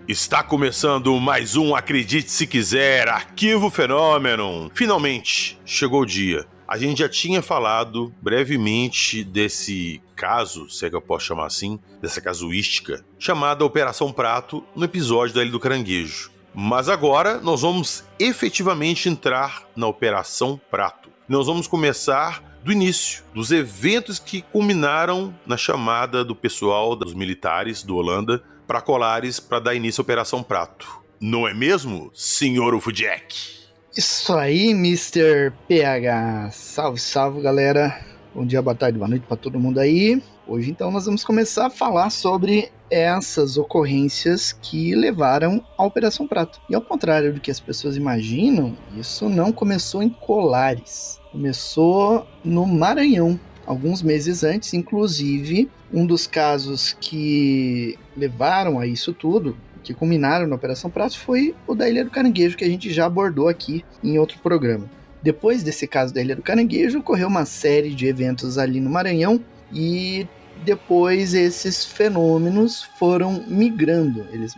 Está começando mais um Acredite Se Quiser, Arquivo Fenômeno. Finalmente, chegou o dia. A gente já tinha falado brevemente desse caso, se é que eu posso chamar assim, dessa casuística, chamada Operação Prato, no episódio da Ilha do Caranguejo. Mas agora nós vamos efetivamente entrar na Operação Prato. Nós vamos começar do início, dos eventos que culminaram na chamada do pessoal, dos militares do Holanda, para Colares para dar início à Operação Prato. Não é mesmo, Sr. Ufudjek? Isso aí, Mr. PH. Salve, salve, galera. Bom dia, boa tarde, boa noite para todo mundo aí. Hoje, então, nós vamos começar a falar sobre essas ocorrências que levaram à Operação Prato. E ao contrário do que as pessoas imaginam, isso não começou em Colares. Começou no Maranhão. Alguns meses antes, inclusive, um dos casos que levaram a isso tudo, que culminaram na Operação Prato, foi o da Ilha do Caranguejo, que a gente já abordou aqui em outro programa. Depois desse caso da Ilha do Caranguejo, ocorreu uma série de eventos ali no Maranhão e depois esses fenômenos foram migrando. Eles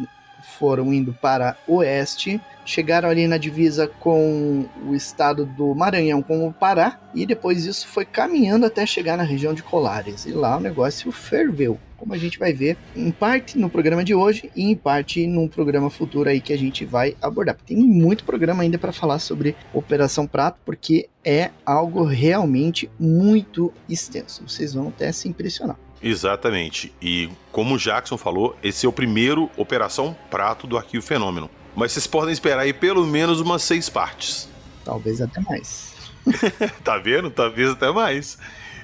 foram indo para oeste, chegaram ali na divisa com o estado do Maranhão com o Pará, e depois isso foi caminhando até chegar na região de Colares, e lá o negócio ferveu, como a gente vai ver em parte no programa de hoje e em parte num programa futuro aí que a gente vai abordar. Tem muito programa ainda para falar sobre Operação Prato, porque é algo realmente muito extenso, vocês vão até se impressionar. Exatamente, e como o Jackson falou, esse é o primeiro Operação Prato do Arquivo Fenômeno. Mas vocês podem esperar aí pelo menos umas 6 partes. Talvez até mais. Tá vendo? Talvez até mais.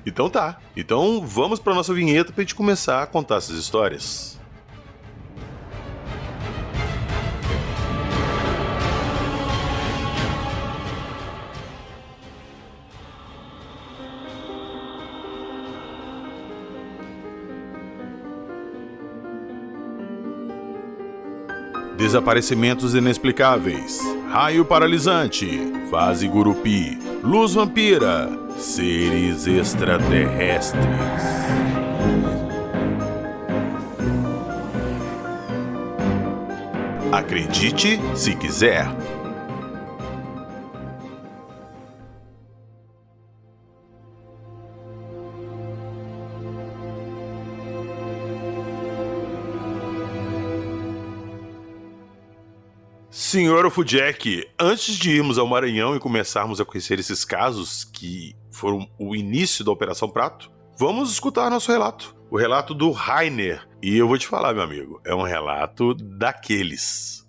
Então tá. Então vamos pra nossa vinheta pra gente começar a contar essas histórias. Desaparecimentos inexplicáveis, raio paralisante, fase gurupi, luz vampira, seres extraterrestres. Acredite se quiser. Senhor Ufudjek, antes de irmos ao Maranhão e começarmos a conhecer esses casos que foram o início da Operação Prato, vamos escutar nosso relato. O relato do Rainer. E eu vou te falar, meu amigo, é um relato daqueles.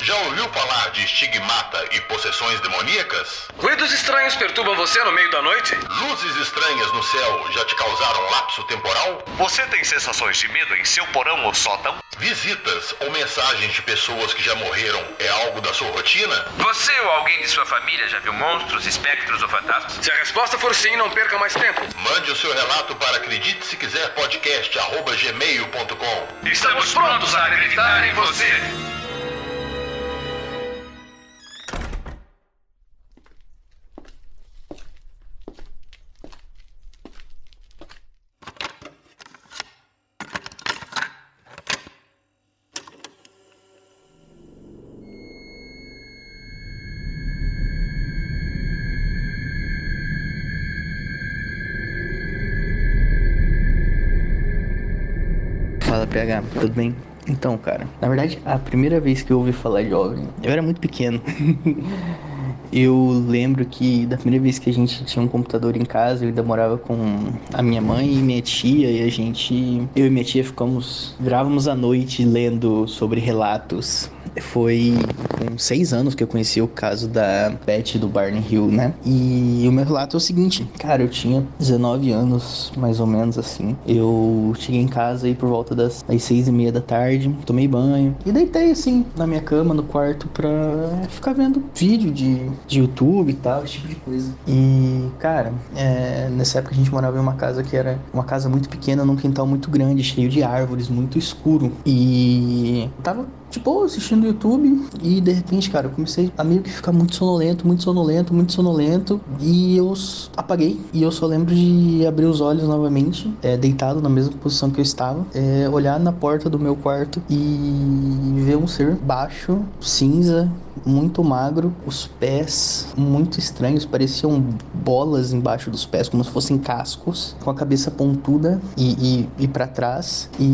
Já ouviu falar de estigmata e possessões demoníacas? Ruídos estranhos perturbam você no meio da noite? Luzes estranhas no céu já te causaram lapso temporal? Você tem sensações de medo em seu porão ou sótão? Visitas ou mensagens de pessoas que já morreram é algo da sua rotina? Você ou alguém de sua família já viu monstros, espectros ou fantasmas? Se a resposta for sim, não perca mais tempo. Mande o seu relato para acredite-se-quiser-podcast@gmail.com. Estamos prontos a acreditar em você! Fala, PH, tudo bem? Então, cara, na verdade, a primeira vez que eu ouvi falar de OVNI, eu era muito pequeno. Eu lembro que da primeira vez que a gente tinha um computador em casa, eu ainda morava com a minha mãe e minha tia, e eu e minha tia virávamos à noite lendo sobre relatos. Foi com 6 anos que eu conheci o caso da Beth do Barney Hill, né? E o meu relato é o seguinte, cara, eu tinha 19 anos, mais ou menos assim. Eu cheguei em casa aí por volta das 6:30 da tarde, tomei banho e deitei assim na minha cama, no quarto, pra ficar vendo vídeo de YouTube e tal, esse tipo de coisa. E, cara, nessa época a gente morava em uma casa que era uma casa muito pequena, num quintal muito grande, cheio de árvores, muito escuro. E eu tava, tipo, assistindo assistindo YouTube e de repente, cara, eu comecei a meio que ficar muito sonolento, e eu apaguei e eu só lembro de abrir os olhos novamente, deitado na mesma posição que eu estava, olhar na porta do meu quarto e ver um ser baixo, cinza, muito magro, os pés muito estranhos, pareciam bolas embaixo dos pés, como se fossem cascos, com a cabeça pontuda e para trás. E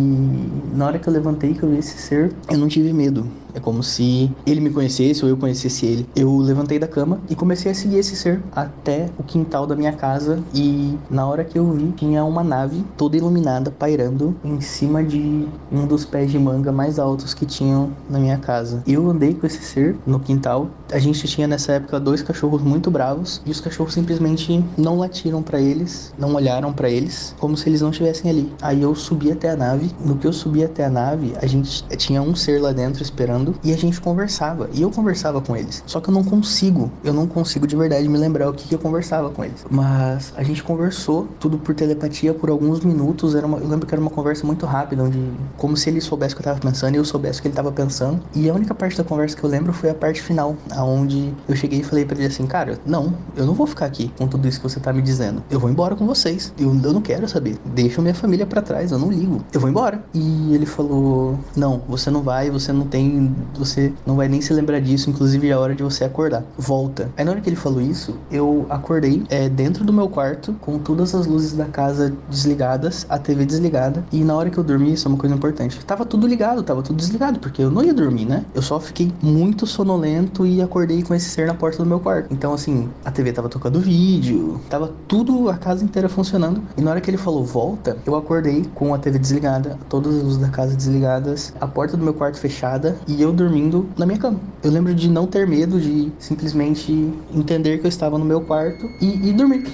na hora que eu levantei, que eu vi esse ser, eu não tive medo. É como se ele me conhecesse ou eu conhecesse ele. Eu levantei da cama e comecei a seguir esse ser até o quintal da minha casa. E na hora que eu vi, tinha uma nave toda iluminada, pairando em cima de um dos pés de manga mais altos que tinham na minha casa. Eu andei com esse ser no quintal. A gente tinha nessa época 2 cachorros muito bravos e os cachorros simplesmente não latiram pra eles, não olharam pra eles, como se eles não estivessem ali. Aí eu subi até a nave. No que eu subi até a nave, a gente tinha um ser lá dentro esperando e a gente conversava. E eu conversava com eles. Só que eu não consigo de verdade me lembrar o que eu conversava com eles. Mas a gente conversou, tudo por telepatia, por alguns minutos. Eu lembro que era uma conversa muito rápida, onde como se ele soubesse o que eu tava pensando e eu soubesse o que ele tava pensando. E a única parte da conversa que eu lembro foi a parte final, aonde eu cheguei e falei pra ele assim: cara, não, eu não vou ficar aqui com tudo isso que você tá me dizendo. Eu vou embora com vocês. Eu não quero saber. Deixa minha família pra trás, eu não ligo. Eu vou embora. E ele falou: não, você não vai, você não vai nem se lembrar disso, inclusive é a hora de você acordar. Volta. Aí na hora que ele falou isso, eu acordei dentro do meu quarto, com todas as luzes da casa desligadas, a TV desligada, e na hora que eu dormi, isso é uma coisa importante, tava tudo ligado, tava tudo desligado, porque eu não ia dormir, né? Eu só fiquei muito sonolento e acordei com esse ser na porta do meu quarto. Então assim, a TV tava tocando vídeo, tava tudo, a casa inteira funcionando, e na hora que ele falou volta, eu acordei com a TV desligada, todas as luzes da casa desligadas, a porta do meu quarto fechada, e eu dormindo na minha cama. Eu lembro de não ter medo, de simplesmente entender que eu estava no meu quarto e dormir.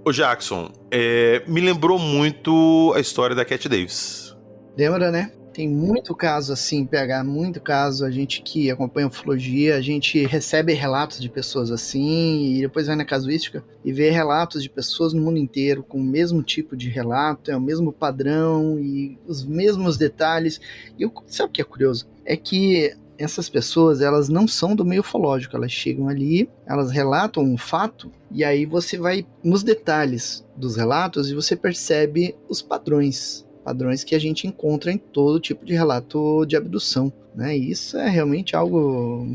Ô Jackson, me lembrou muito a história da Cat Davis. Lembra, né? Tem muito caso assim, PH, muito caso. A gente que acompanha ufologia, a gente recebe relatos de pessoas assim e depois vai na casuística e vê relatos de pessoas no mundo inteiro com o mesmo tipo de relato, o mesmo padrão e os mesmos detalhes. E sabe o que é curioso? É que essas pessoas, elas não são do meio ufológico, elas chegam ali, elas relatam um fato e aí você vai nos detalhes dos relatos e você percebe os padrões que a gente encontra em todo tipo de relato de abdução, né? E isso é realmente algo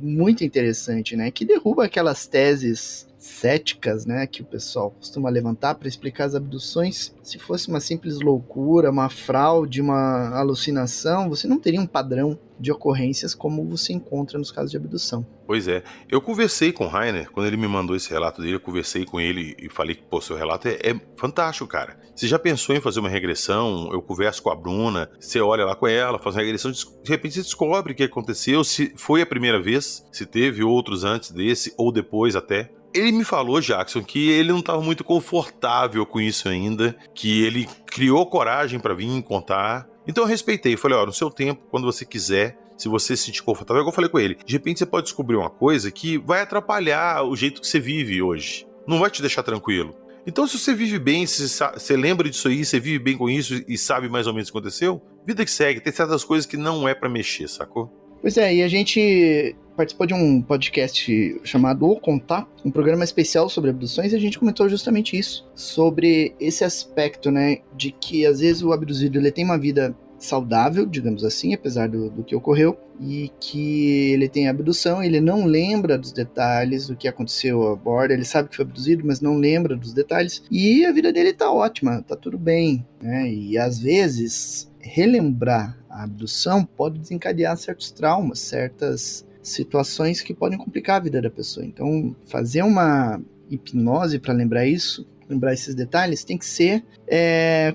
muito interessante, né? Que derruba aquelas teses céticas, né, que o pessoal costuma levantar para explicar as abduções. Se fosse uma simples loucura, uma fraude, uma alucinação, você não teria um padrão de ocorrências como você encontra nos casos de abdução. Pois é. Eu conversei com o Rainer, quando ele me mandou esse relato dele, eu conversei com ele e falei que, pô, seu relato é fantástico, cara. Você já pensou em fazer uma regressão? Eu converso com a Bruna, você olha lá com ela, faz uma regressão, de repente você descobre o que aconteceu, se foi a primeira vez, se teve outros antes desse, ou depois até. Ele me falou, Jackson, que ele não estava muito confortável com isso ainda, que ele criou coragem para vir contar. Então eu respeitei, falei, ó, no seu tempo, quando você quiser, se você se sentir confortável, eu falei com ele, de repente você pode descobrir uma coisa que vai atrapalhar o jeito que você vive hoje, não vai te deixar tranquilo. Então se você vive bem, se você lembra disso aí, você vive bem com isso e sabe mais ou menos o que aconteceu, vida que segue, tem certas coisas que não é para mexer, sacou? Pois é, e a gente participou de um podcast chamado O Contato, um programa especial sobre abduções, e a gente comentou justamente isso, sobre esse aspecto, né, de que às vezes o abduzido ele tem uma vida saudável, digamos assim, apesar do que ocorreu, e que ele tem abdução, ele não lembra dos detalhes do que aconteceu a bordo, ele sabe que foi abduzido, mas não lembra dos detalhes, e a vida dele tá ótima, tá tudo bem, né, e às vezes relembrar a abdução pode desencadear certos traumas, certas situações que podem complicar a vida da pessoa. Então, fazer uma hipnose para lembrar isso, lembrar esses detalhes, tem que ser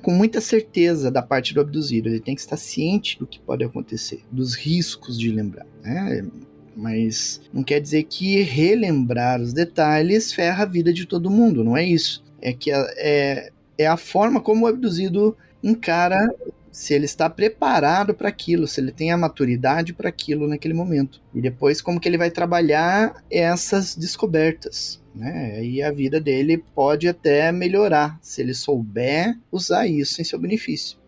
com muita certeza da parte do abduzido. Ele tem que estar ciente do que pode acontecer, dos riscos de lembrar, né? Mas não quer dizer que relembrar os detalhes ferra a vida de todo mundo, não é isso. É que é a forma como o abduzido encara se ele está preparado para aquilo, se ele tem a maturidade para aquilo naquele momento. E depois como que ele vai trabalhar essas descobertas, né? Aí a vida dele pode até melhorar, se ele souber usar isso em seu benefício.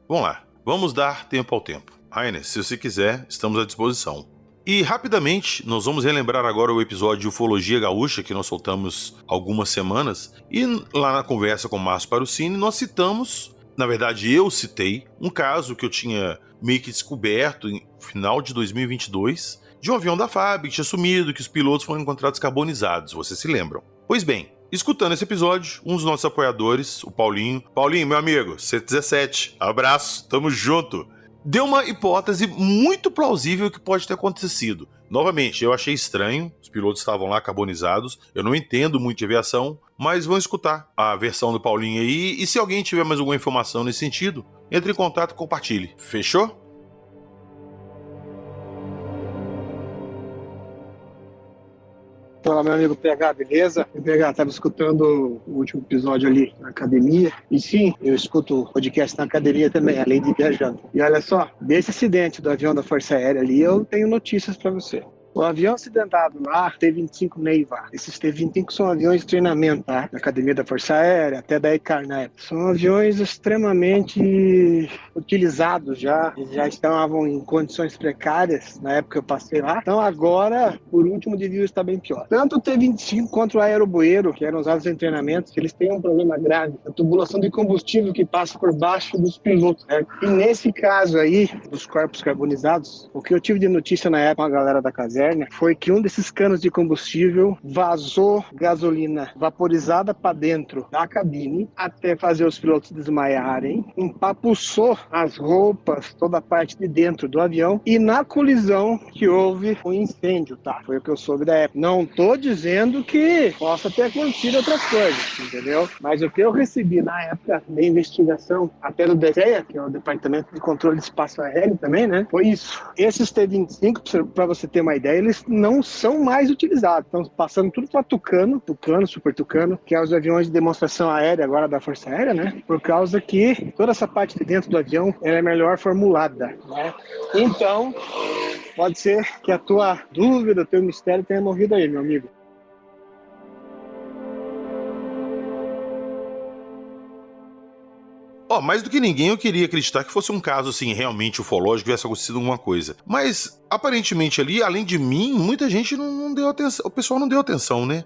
Vamos lá. Vamos dar tempo ao tempo. Rainer, se você quiser, estamos à disposição. E rapidamente, nós vamos relembrar agora o episódio de Ufologia Gaúcha que nós soltamos algumas semanas. E lá na conversa com o Márcio Parucini, nós citamos, na verdade eu citei, um caso que eu tinha meio que descoberto em final de 2022, de um avião da FAB que tinha sumido, que os pilotos foram encontrados carbonizados, vocês se lembram? Pois bem, escutando esse episódio, um dos nossos apoiadores, o Paulinho, meu amigo, C17, abraço, tamo junto, deu uma hipótese muito plausível que pode ter acontecido. Novamente, eu achei estranho, os pilotos estavam lá carbonizados, eu não entendo muito de aviação, mas vão escutar a versão do Paulinho aí, e se alguém tiver mais alguma informação nesse sentido, entre em contato e compartilhe. Fechou? Fala, meu amigo PH, beleza? O PH estava escutando o último episódio ali na academia. E sim, eu escuto podcast na academia também, além de viajando. E olha só, desse acidente do avião da Força Aérea ali, eu tenho notícias para você. O avião acidentado lá, T-25 Neiva. Esses T-25 são aviões de treinamento, tá? Da Academia da Força Aérea, até da ECAR na época. São aviões extremamente utilizados já. Eles já estavam em condições precárias na época que eu passei lá. Então agora, por último, devia estar bem pior. Tanto o T-25 quanto o aerobueiro, que eram usados em treinamentos, eles têm um problema grave. A tubulação de combustível que passa por baixo dos pilotos, né? E nesse caso aí, dos corpos carbonizados, o que eu tive de notícia na época com a galera da caserna foi que um desses canos de combustível vazou gasolina vaporizada para dentro da cabine até fazer os pilotos desmaiarem, empapuçou as roupas, toda a parte de dentro do avião, e na colisão que houve um incêndio, tá? Foi o que eu soube da época. Não tô dizendo que possa ter acontecido outras coisas, entendeu? Mas o que eu recebi na época da investigação, até do DECEA, que é o Departamento de Controle de Espaço Aéreo também, né? Foi isso. Esses T-25, para você ter uma ideia, eles não são mais utilizados. Estão passando tudo para Tucano, Super Tucano, que é os aviões de demonstração aérea agora da Força Aérea, né? Por causa que toda essa parte de dentro do avião ela é melhor formulada, né? Então, pode ser que a tua dúvida, o teu mistério tenha morrido aí, meu amigo. Mais do que ninguém eu queria acreditar que fosse um caso assim, realmente ufológico, tivesse acontecido alguma coisa. Mas, aparentemente ali, além de mim, muita gente não deu atenção, o pessoal não deu atenção, né,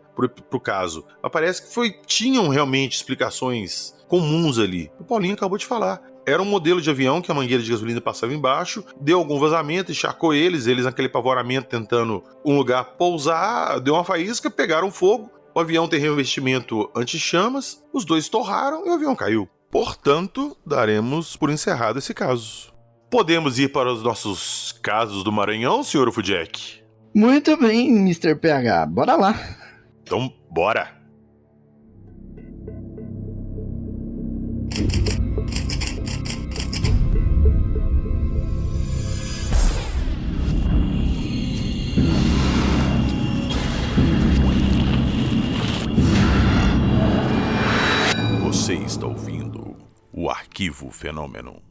pro caso. Parece que tinham realmente explicações comuns ali. O Paulinho acabou de falar. Era um modelo de avião que a mangueira de gasolina passava embaixo, deu algum vazamento, encharcou eles naquele apavoramento tentando um lugar pousar, deu uma faísca, pegaram fogo, o avião tem revestimento anti-chamas, os dois torraram e o avião caiu. Portanto, daremos por encerrado esse caso. Podemos ir para os nossos casos do Maranhão, Sr. Ufudjek? Muito bem, Mr. PH. Bora lá. Então, bora! Você está ouvindo o Arquivo Fenômeno.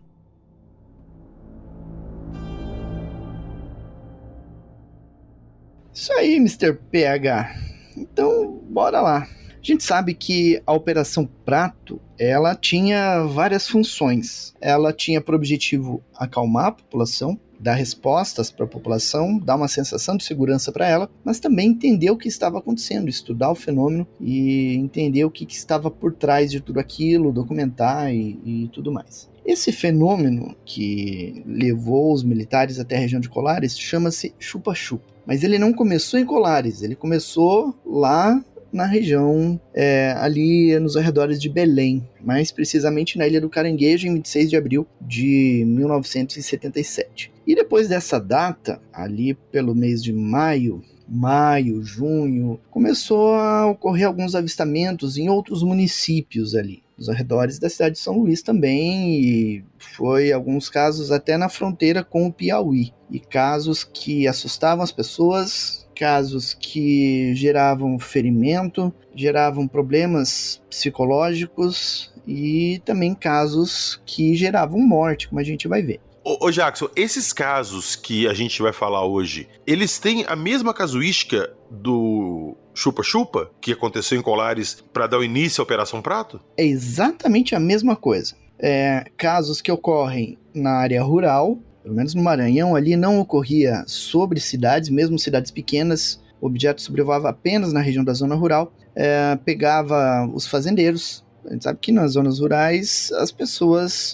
Isso aí, Mr. PH. Então, bora lá. A gente sabe que a Operação Prato, ela tinha várias funções. Ela tinha por objetivo acalmar a população, dar respostas para a população, dar uma sensação de segurança para ela, mas também entender o que estava acontecendo, estudar o fenômeno e entender o que estava por trás de tudo aquilo, documentar e tudo mais. Esse fenômeno que levou os militares até a região de Colares chama-se chupa-chupa, mas ele não começou em Colares, ele começou lá na região, ali nos arredores de Belém, mais precisamente na Ilha do Caranguejo, em 26 de abril de 1977. E depois dessa data, ali pelo mês de maio, junho, começou a ocorrer alguns avistamentos em outros municípios ali, nos arredores da cidade de São Luís também, e foi alguns casos até na fronteira com o Piauí, e casos que assustavam as pessoas casos que geravam ferimento, geravam problemas psicológicos e também casos que geravam morte, como a gente vai ver. Ô Jackson, esses casos que a gente vai falar hoje, eles têm a mesma casuística do chupa-chupa que aconteceu em Colares para dar o início à Operação Prato? É exatamente a mesma coisa. Casos que ocorrem na área rural, pelo menos no Maranhão, ali não ocorria sobre cidades, mesmo cidades pequenas, o objeto sobrevoava apenas na região da zona rural, pegava os fazendeiros. A gente sabe que nas zonas rurais,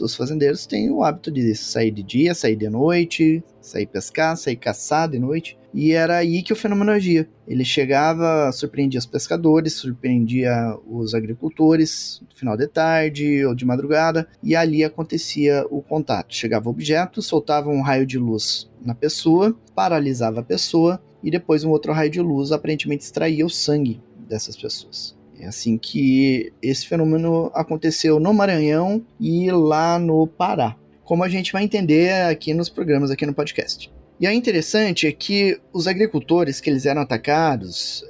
os fazendeiros têm o hábito de sair de dia, sair de noite, sair pescar, sair caçar de noite. E era aí que o fenômeno agia. Ele chegava, surpreendia os pescadores, surpreendia os agricultores no final de tarde ou de madrugada, e ali acontecia o contato. Chegava o objeto, soltava um raio de luz na pessoa, paralisava a pessoa, e depois um outro raio de luz aparentemente extraía o sangue dessas pessoas. É assim que esse fenômeno aconteceu no Maranhão e lá no Pará, como a gente vai entender aqui nos programas, aqui no podcast. E aí interessante é que os agricultores que eles eram atacados,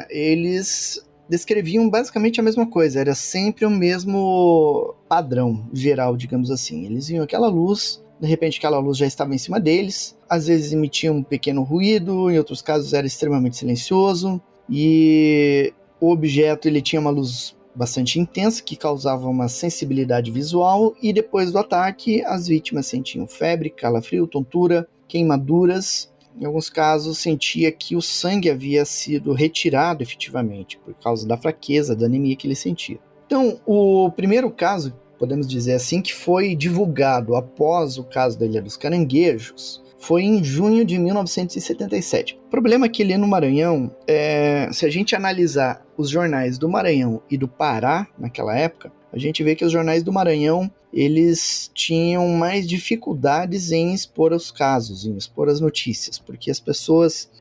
eles descreviam basicamente a mesma coisa, era sempre o mesmo padrão geral, digamos assim. Eles viam aquela luz, de repente aquela luz já estava em cima deles, às vezes emitia um pequeno ruído, em outros casos era extremamente silencioso, e o objeto ele tinha uma luz bastante intensa que causava uma sensibilidade visual, e depois do ataque as vítimas sentiam febre, calafrio, tontura, queimaduras. Em alguns casos sentia que o sangue havia sido retirado efetivamente por causa da fraqueza, da anemia que ele sentia. Então, o primeiro caso, podemos dizer assim, que foi divulgado após o caso da Ilha dos Caranguejos, foi em junho de 1977. O problema é que ali no Maranhão, se a gente analisar os jornais do Maranhão e do Pará naquela época, a gente vê que os jornais do Maranhão, eles tinham mais dificuldades em expor os casos, em expor as notícias, porque as pessoas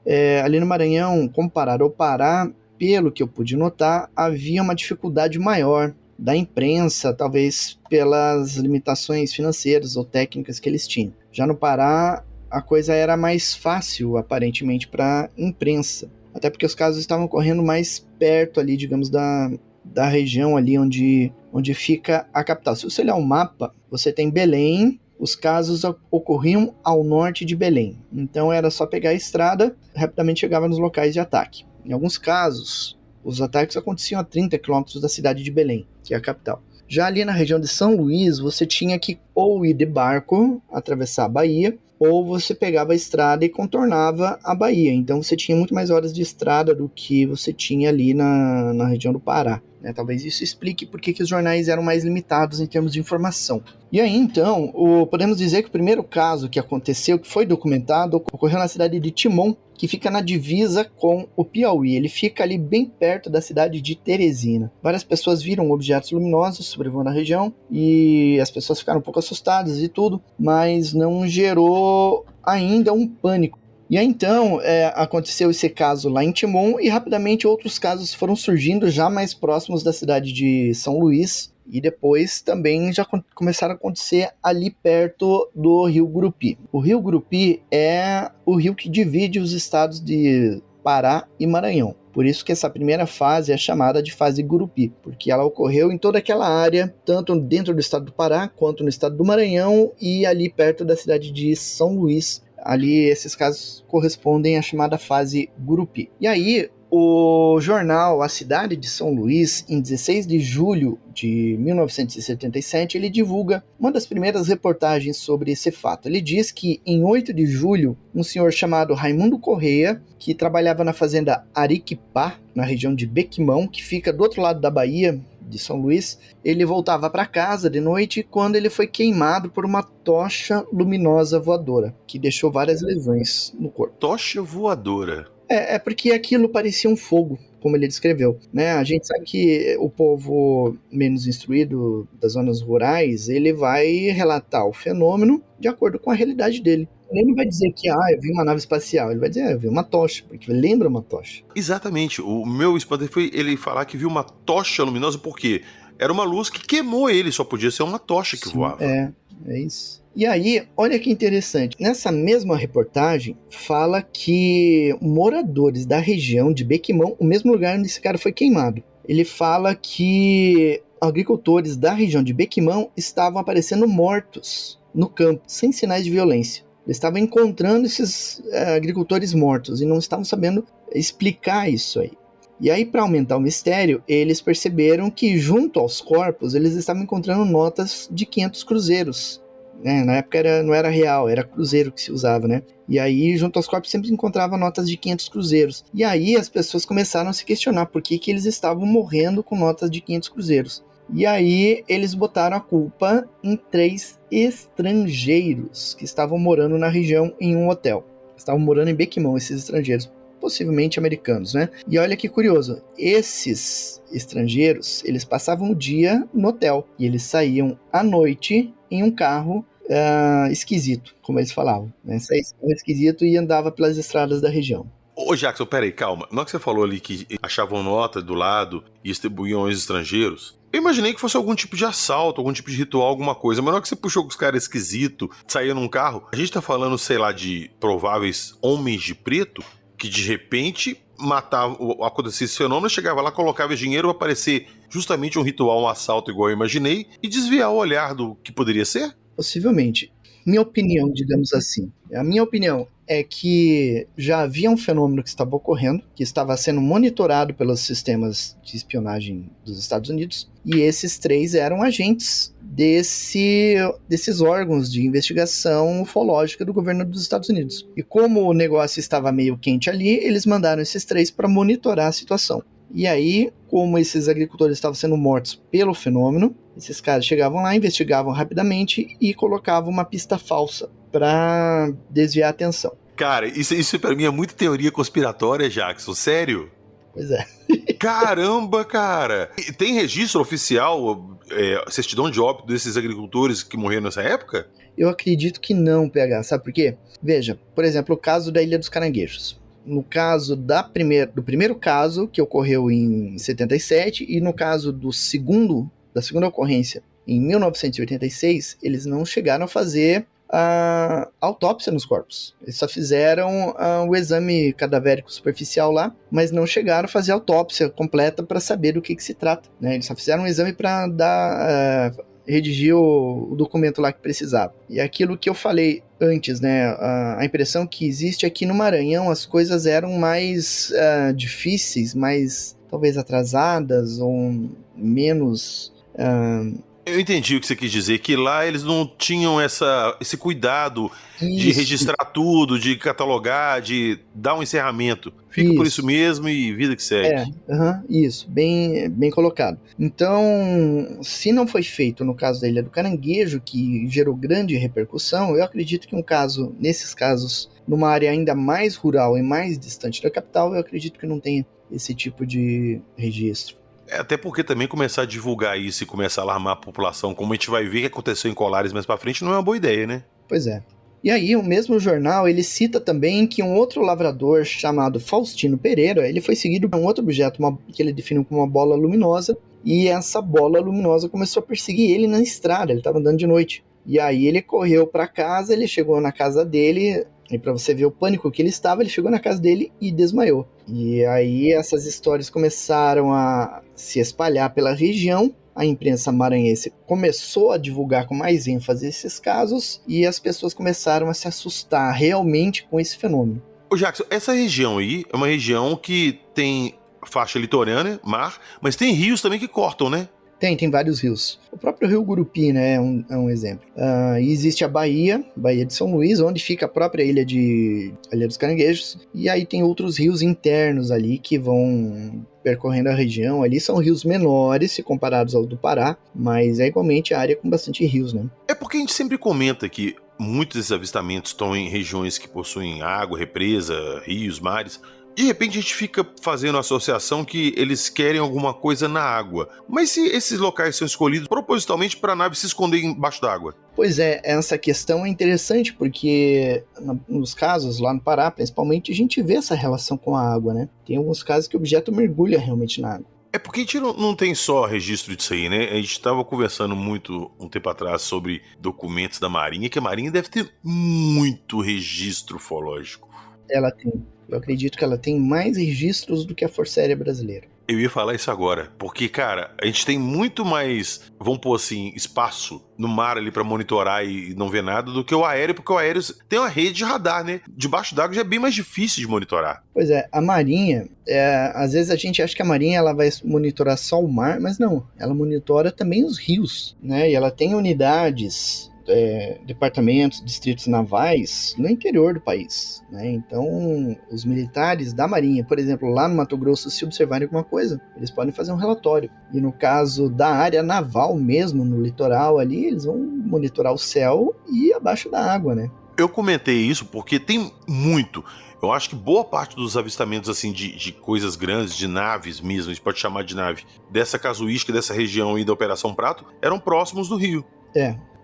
ali no Maranhão, comparado ao Pará, pelo que eu pude notar, havia uma dificuldade maior da imprensa, talvez pelas limitações financeiras ou técnicas que eles tinham. Já no Pará, a coisa era mais fácil, aparentemente, para a imprensa, até porque os casos estavam ocorrendo mais perto ali, digamos, da região ali onde fica a capital. Se você olhar o mapa, você tem Belém, os casos ocorriam ao norte de Belém, então era só pegar a estrada, rapidamente chegava nos locais de ataque. Em alguns casos, os ataques aconteciam a 30 quilômetros da cidade de Belém, que é a capital. Já ali na região de São Luís, você tinha que ou ir de barco, atravessar a Bahia, ou você pegava a estrada e contornava a Bahia. Então você tinha muito mais horas de estrada do que você tinha ali na região do Pará. Talvez isso explique por que os jornais eram mais limitados em termos de informação. E aí, então, podemos dizer que o primeiro caso que aconteceu, que foi documentado, ocorreu na cidade de Timon, que fica na divisa com o Piauí. Ele fica ali bem perto da cidade de Teresina. Várias pessoas viram objetos luminosos sobrevoando a região e as pessoas ficaram um pouco assustadas e tudo, mas não gerou ainda um pânico. E aí, então, aconteceu esse caso lá em Timon e rapidamente outros casos foram surgindo já mais próximos da cidade de São Luís e depois também já começaram a acontecer ali perto do rio Gurupi. O rio Gurupi é o rio que divide os estados de Pará e Maranhão. Por isso que essa primeira fase é chamada de fase Gurupi, porque ela ocorreu em toda aquela área, tanto dentro do estado do Pará quanto no estado do Maranhão e ali perto da cidade de São Luís. Ali esses casos correspondem à chamada fase Gurupi. E aí o jornal A Cidade de São Luís, em 16 de julho de 1977, ele divulga uma das primeiras reportagens sobre esse fato. Ele diz que em 8 de julho, um senhor chamado Raimundo Correia, que trabalhava na fazenda Ariquipá, na região de Bequimão, que fica do outro lado da Bahia, de São Luís, ele voltava para casa de noite quando ele foi queimado por uma tocha luminosa voadora, que deixou várias lesões no corpo. Tocha voadora? É porque aquilo parecia um fogo, como ele descreveu, né? A gente sabe que o povo menos instruído das zonas rurais, ele vai relatar o fenômeno de acordo com a realidade dele. Ele não vai dizer que eu vi uma nave espacial, ele vai dizer, eu vi uma tocha, porque lembra uma tocha. Exatamente, o meu espanto foi ele falar que viu uma tocha luminosa, porque era uma luz que queimou ele, só podia ser uma tocha que voava. É isso. E aí, olha que interessante. Nessa mesma reportagem, fala que moradores da região de Bequimão, o mesmo lugar onde esse cara foi queimado, ele fala que agricultores da região de Bequimão estavam aparecendo mortos no campo, sem sinais de violência. Eles estavam encontrando esses agricultores mortos e não estavam sabendo explicar isso aí. E aí, para aumentar o mistério, eles perceberam que junto aos corpos, eles estavam encontrando notas de 500 cruzeiros. Na época não era real, era cruzeiro que se usava, né? E aí, junto aos corpos, sempre encontrava notas de 500 cruzeiros. E aí, as pessoas começaram a se questionar por que eles estavam morrendo com notas de 500 cruzeiros. E aí, eles botaram a culpa em 3 estrangeiros que estavam morando na região em um hotel. Estavam morando em Bequimão, esses estrangeiros, possivelmente americanos, né? E olha que curioso, esses estrangeiros, eles passavam o dia no hotel e eles saíam à noite em um carro esquisito, como eles falavam, né? Saía esquisito e andava pelas estradas da região. Ô Jackson, peraí, calma. Na hora que você falou ali que achavam nota do lado e distribuíam aos estrangeiros, eu imaginei que fosse algum tipo de assalto, algum tipo de ritual, alguma coisa. Mas na hora que você puxou com os caras esquisitos, saía num carro, a gente tá falando, sei lá, de prováveis homens de preto que de repente matavam, acontecia esse fenômeno, chegava lá, colocava dinheiro para parecer justamente um ritual, um assalto igual eu imaginei, e desviar o olhar do que poderia ser? Possivelmente. Minha opinião, digamos assim. A minha opinião é que já havia um fenômeno que estava ocorrendo, que estava sendo monitorado pelos sistemas de espionagem dos Estados Unidos, e esses 3 eram agentes desses órgãos de investigação ufológica do governo dos Estados Unidos. E como o negócio estava meio quente ali, eles mandaram esses 3 para monitorar a situação. E aí, como esses agricultores estavam sendo mortos pelo fenômeno, esses caras chegavam lá, investigavam rapidamente e colocavam uma pista falsa para desviar a atenção. Cara, isso pra mim é muito teoria conspiratória, Jackson, sério? Pois é. Caramba, cara! E tem registro oficial, certidão de óbito desses agricultores que morreram nessa época? Eu acredito que não, PH, sabe por quê? Veja, por exemplo, o caso da Ilha dos Caranguejos. No caso do primeiro caso, que ocorreu em 77, e no caso da segunda ocorrência, em 1986, eles não chegaram a fazer a autópsia nos corpos. Eles só fizeram o exame cadavérico superficial lá, mas não chegaram a fazer a autópsia completa para saber do que se trata, né? Eles só fizeram um exame para redigir o documento lá que precisava. E aquilo que eu falei antes, né? A impressão que existe aqui no Maranhão, as coisas eram mais difíceis, mais talvez atrasadas ou menos... Eu entendi o que você quis dizer, que lá eles não tinham esse cuidado de registrar tudo, de catalogar, de dar um encerramento. Fica por isso mesmo e vida que segue. Isso, bem colocado. Então, se não foi feito no caso da Ilha do Caranguejo, que gerou grande repercussão, eu acredito que nesses casos, numa área ainda mais rural e mais distante da capital, eu acredito que não tenha esse tipo de registro. Até porque também começar a divulgar isso e começar a alarmar a população, como a gente vai ver que aconteceu em Colares mais pra frente, não é uma boa ideia, né? Pois é. E aí, o mesmo jornal, ele cita também que um outro lavrador chamado Faustino Pereira, ele foi seguido por um outro objeto que ele definiu como uma bola luminosa, e essa bola luminosa começou a perseguir ele na estrada, ele estava andando de noite. E aí ele correu para casa, ele chegou na casa dele, e para você ver o pânico que ele estava, ele chegou na casa dele e desmaiou. E aí essas histórias começaram a se espalhar pela região, a imprensa maranhense começou a divulgar com mais ênfase esses casos, e as pessoas começaram a se assustar realmente com esse fenômeno. Ô Jackson, essa região aí é uma região que tem faixa litorânea, mar, mas tem rios também que cortam, né? Tem vários rios. O próprio rio Gurupí, né, é um exemplo. E existe a Baía de São Luís, onde fica a própria Ilha dos Caranguejos. E aí tem outros rios internos ali que vão percorrendo a região. Ali são rios menores, se comparados aos do Pará, mas é igualmente a área com bastante rios, né? É porque a gente sempre comenta que muitos desses avistamentos estão em regiões que possuem água, represa, rios, mares. De repente a gente fica fazendo a associação que eles querem alguma coisa na água. Mas se esses locais são escolhidos propositalmente para a nave se esconder embaixo d'água? Pois é, essa questão é interessante porque nos casos lá no Pará, principalmente, a gente vê essa relação com a água, né? Tem alguns casos que o objeto mergulha realmente na água. É porque a gente não tem só registro disso aí, né? A gente estava conversando muito um tempo atrás sobre documentos da Marinha, que a Marinha deve ter muito registro ufológico. Ela tem. Eu acredito que ela tem mais registros do que a Força Aérea Brasileira. Eu ia falar isso agora, porque, cara, a gente tem muito mais, vamos pôr assim, espaço no mar ali pra monitorar e não ver nada do que o aéreo, porque o aéreo tem uma rede de radar, né? Debaixo d'água já é bem mais difícil de monitorar. Pois é, a Marinha, às vezes a gente acha que a Marinha ela vai monitorar só o mar, mas não, ela monitora também os rios, né? E ela tem unidades, departamentos, distritos navais no interior do país, né? Então, os militares da Marinha, por exemplo, lá no Mato Grosso, se observarem alguma coisa, eles podem fazer um relatório. E no caso da área naval mesmo, no litoral ali, eles vão monitorar o céu e abaixo da água, né? Eu comentei isso porque tem muito. Eu acho que boa parte dos avistamentos assim de coisas grandes, de naves mesmo, a gente pode chamar de nave, dessa casuística, dessa região aí da Operação Prato, eram próximos do Rio.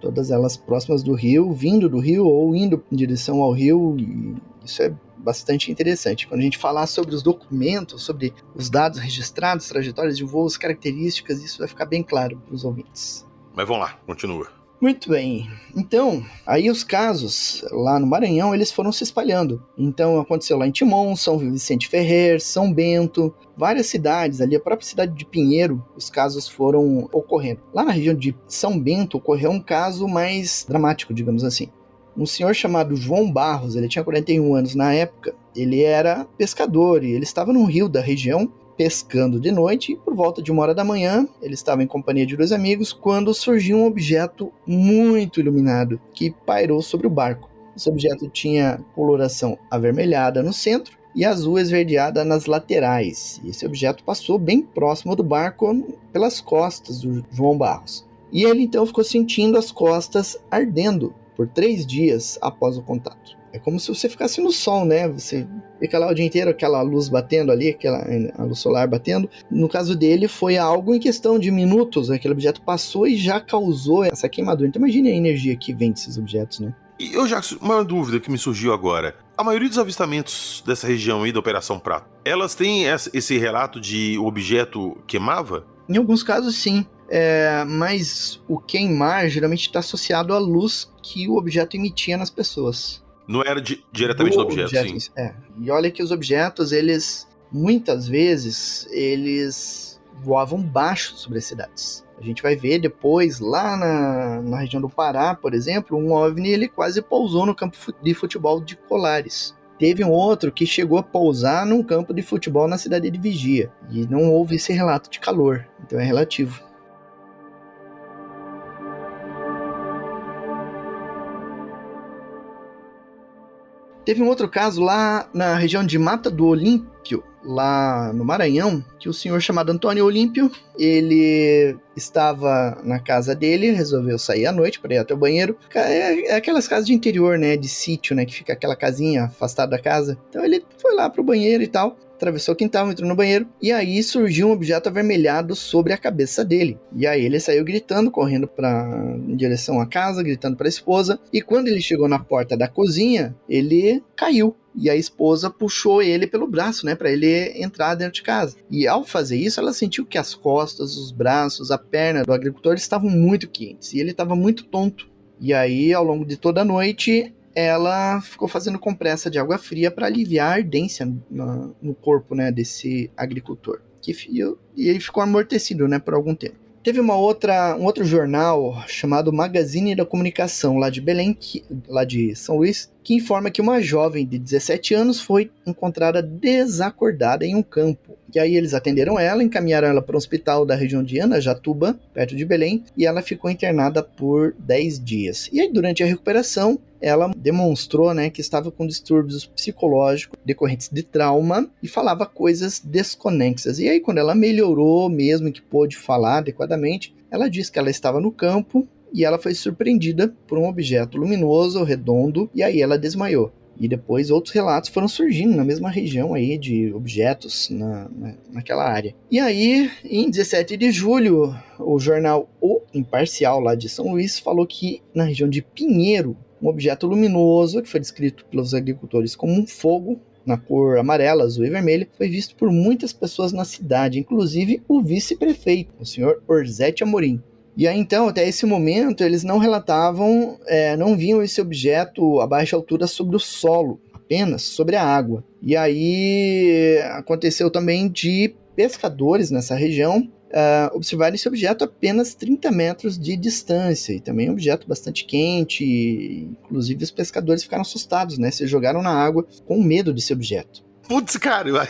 Todas elas próximas do rio, vindo do rio ou indo em direção ao rio, e isso é bastante interessante. Quando a gente falar sobre os documentos, sobre os dados registrados, trajetórias de voos, características, isso vai ficar bem claro para os ouvintes. Mas vamos lá, continua. Muito bem, então, aí os casos lá no Maranhão, eles foram se espalhando. Então aconteceu lá em Timon, São Vicente Ferrer, São Bento, várias cidades ali, a própria cidade de Pinheiro, os casos foram ocorrendo. Lá na região de São Bento ocorreu um caso mais dramático, digamos assim. Um senhor chamado João Barros, ele tinha 41 anos na época, ele era pescador e ele estava num rio da região, pescando de noite, e por volta de 1h da manhã, ele estava em companhia de 2 amigos, quando surgiu um objeto muito iluminado, que pairou sobre o barco. Esse objeto tinha coloração avermelhada no centro e azul esverdeada nas laterais. E esse objeto passou bem próximo do barco, pelas costas do João Barros. E ele então ficou sentindo as costas ardendo por 3 dias após o contato. É como se você ficasse no sol, né? Você fica lá o dia inteiro, aquela luz batendo ali, a luz solar batendo. No caso dele, foi algo em questão de minutos. Aquele objeto passou e já causou essa queimadura. Então imagine a energia que vem desses objetos, né? E eu já, uma dúvida que me surgiu agora. A maioria dos avistamentos dessa região aí da Operação Prato, elas têm esse relato de o objeto queimava? Em alguns casos, sim. Mas o queimar geralmente está associado à luz que o objeto emitia nas pessoas. Não era diretamente do objeto, sim. E olha que os objetos, eles, muitas vezes, eles voavam baixo sobre as cidades. A gente vai ver depois, lá na região do Pará, por exemplo, um OVNI, ele quase pousou no campo de futebol de Colares. Teve um outro que chegou a pousar num campo de futebol na cidade de Vigia. E não houve esse relato de calor, então é relativo. Teve um outro caso lá na região de Mata do Olímpio, lá no Maranhão, que o senhor chamado Antônio Olímpio, ele estava na casa dele, resolveu sair à noite para ir até o banheiro. É aquelas casas de interior, né, de sítio, né, que fica aquela casinha afastada da casa. Então ele foi lá pro banheiro e tal, atravessou o quintal, entrou no banheiro, e aí surgiu um objeto avermelhado sobre a cabeça dele. E aí ele saiu gritando, correndo em direção à casa, gritando para a esposa, e quando ele chegou na porta da cozinha, ele caiu. E a esposa puxou ele pelo braço, né, para ele entrar dentro de casa. E ao fazer isso, ela sentiu que as costas, os braços, a perna do agricultor estavam muito quentes, e ele estava muito tonto. E aí, ao longo de toda a noite, ela ficou fazendo compressa de água fria para aliviar a ardência no corpo, né, desse agricultor. E ele ficou amortecido, né, por algum tempo. Teve um outro jornal chamado Magazine da Comunicação, lá de Belém, lá de São Luís, que informa que uma jovem de 17 anos foi encontrada desacordada em um campo. E aí eles atenderam ela, encaminharam ela para um hospital da região de Anajatuba, perto de Belém, e ela ficou internada por 10 dias. E aí, durante a recuperação, ela demonstrou, né, que estava com distúrbios psicológicos decorrentes de trauma e falava coisas desconexas. E aí, quando ela melhorou mesmo, que pôde falar adequadamente, ela disse que ela estava no campo e ela foi surpreendida por um objeto luminoso, redondo, e aí ela desmaiou. E depois outros relatos foram surgindo na mesma região aí de objetos naquela área. E aí, em 17 de julho, o jornal O Imparcial, lá de São Luís, falou que na região de Pinheiro, um objeto luminoso, que foi descrito pelos agricultores como um fogo, na cor amarela, azul e vermelha, foi visto por muitas pessoas na cidade, inclusive o vice-prefeito, o senhor Orzete Amorim. E aí, então, até esse momento, eles não relatavam, não viam esse objeto a baixa altura sobre o solo, apenas sobre a água. E aí, aconteceu também de pescadores nessa região observarem esse objeto a apenas 30 metros de distância, e também um objeto bastante quente, e, inclusive os pescadores ficaram assustados, né? Se jogaram na água com medo desse objeto. Putz, cara,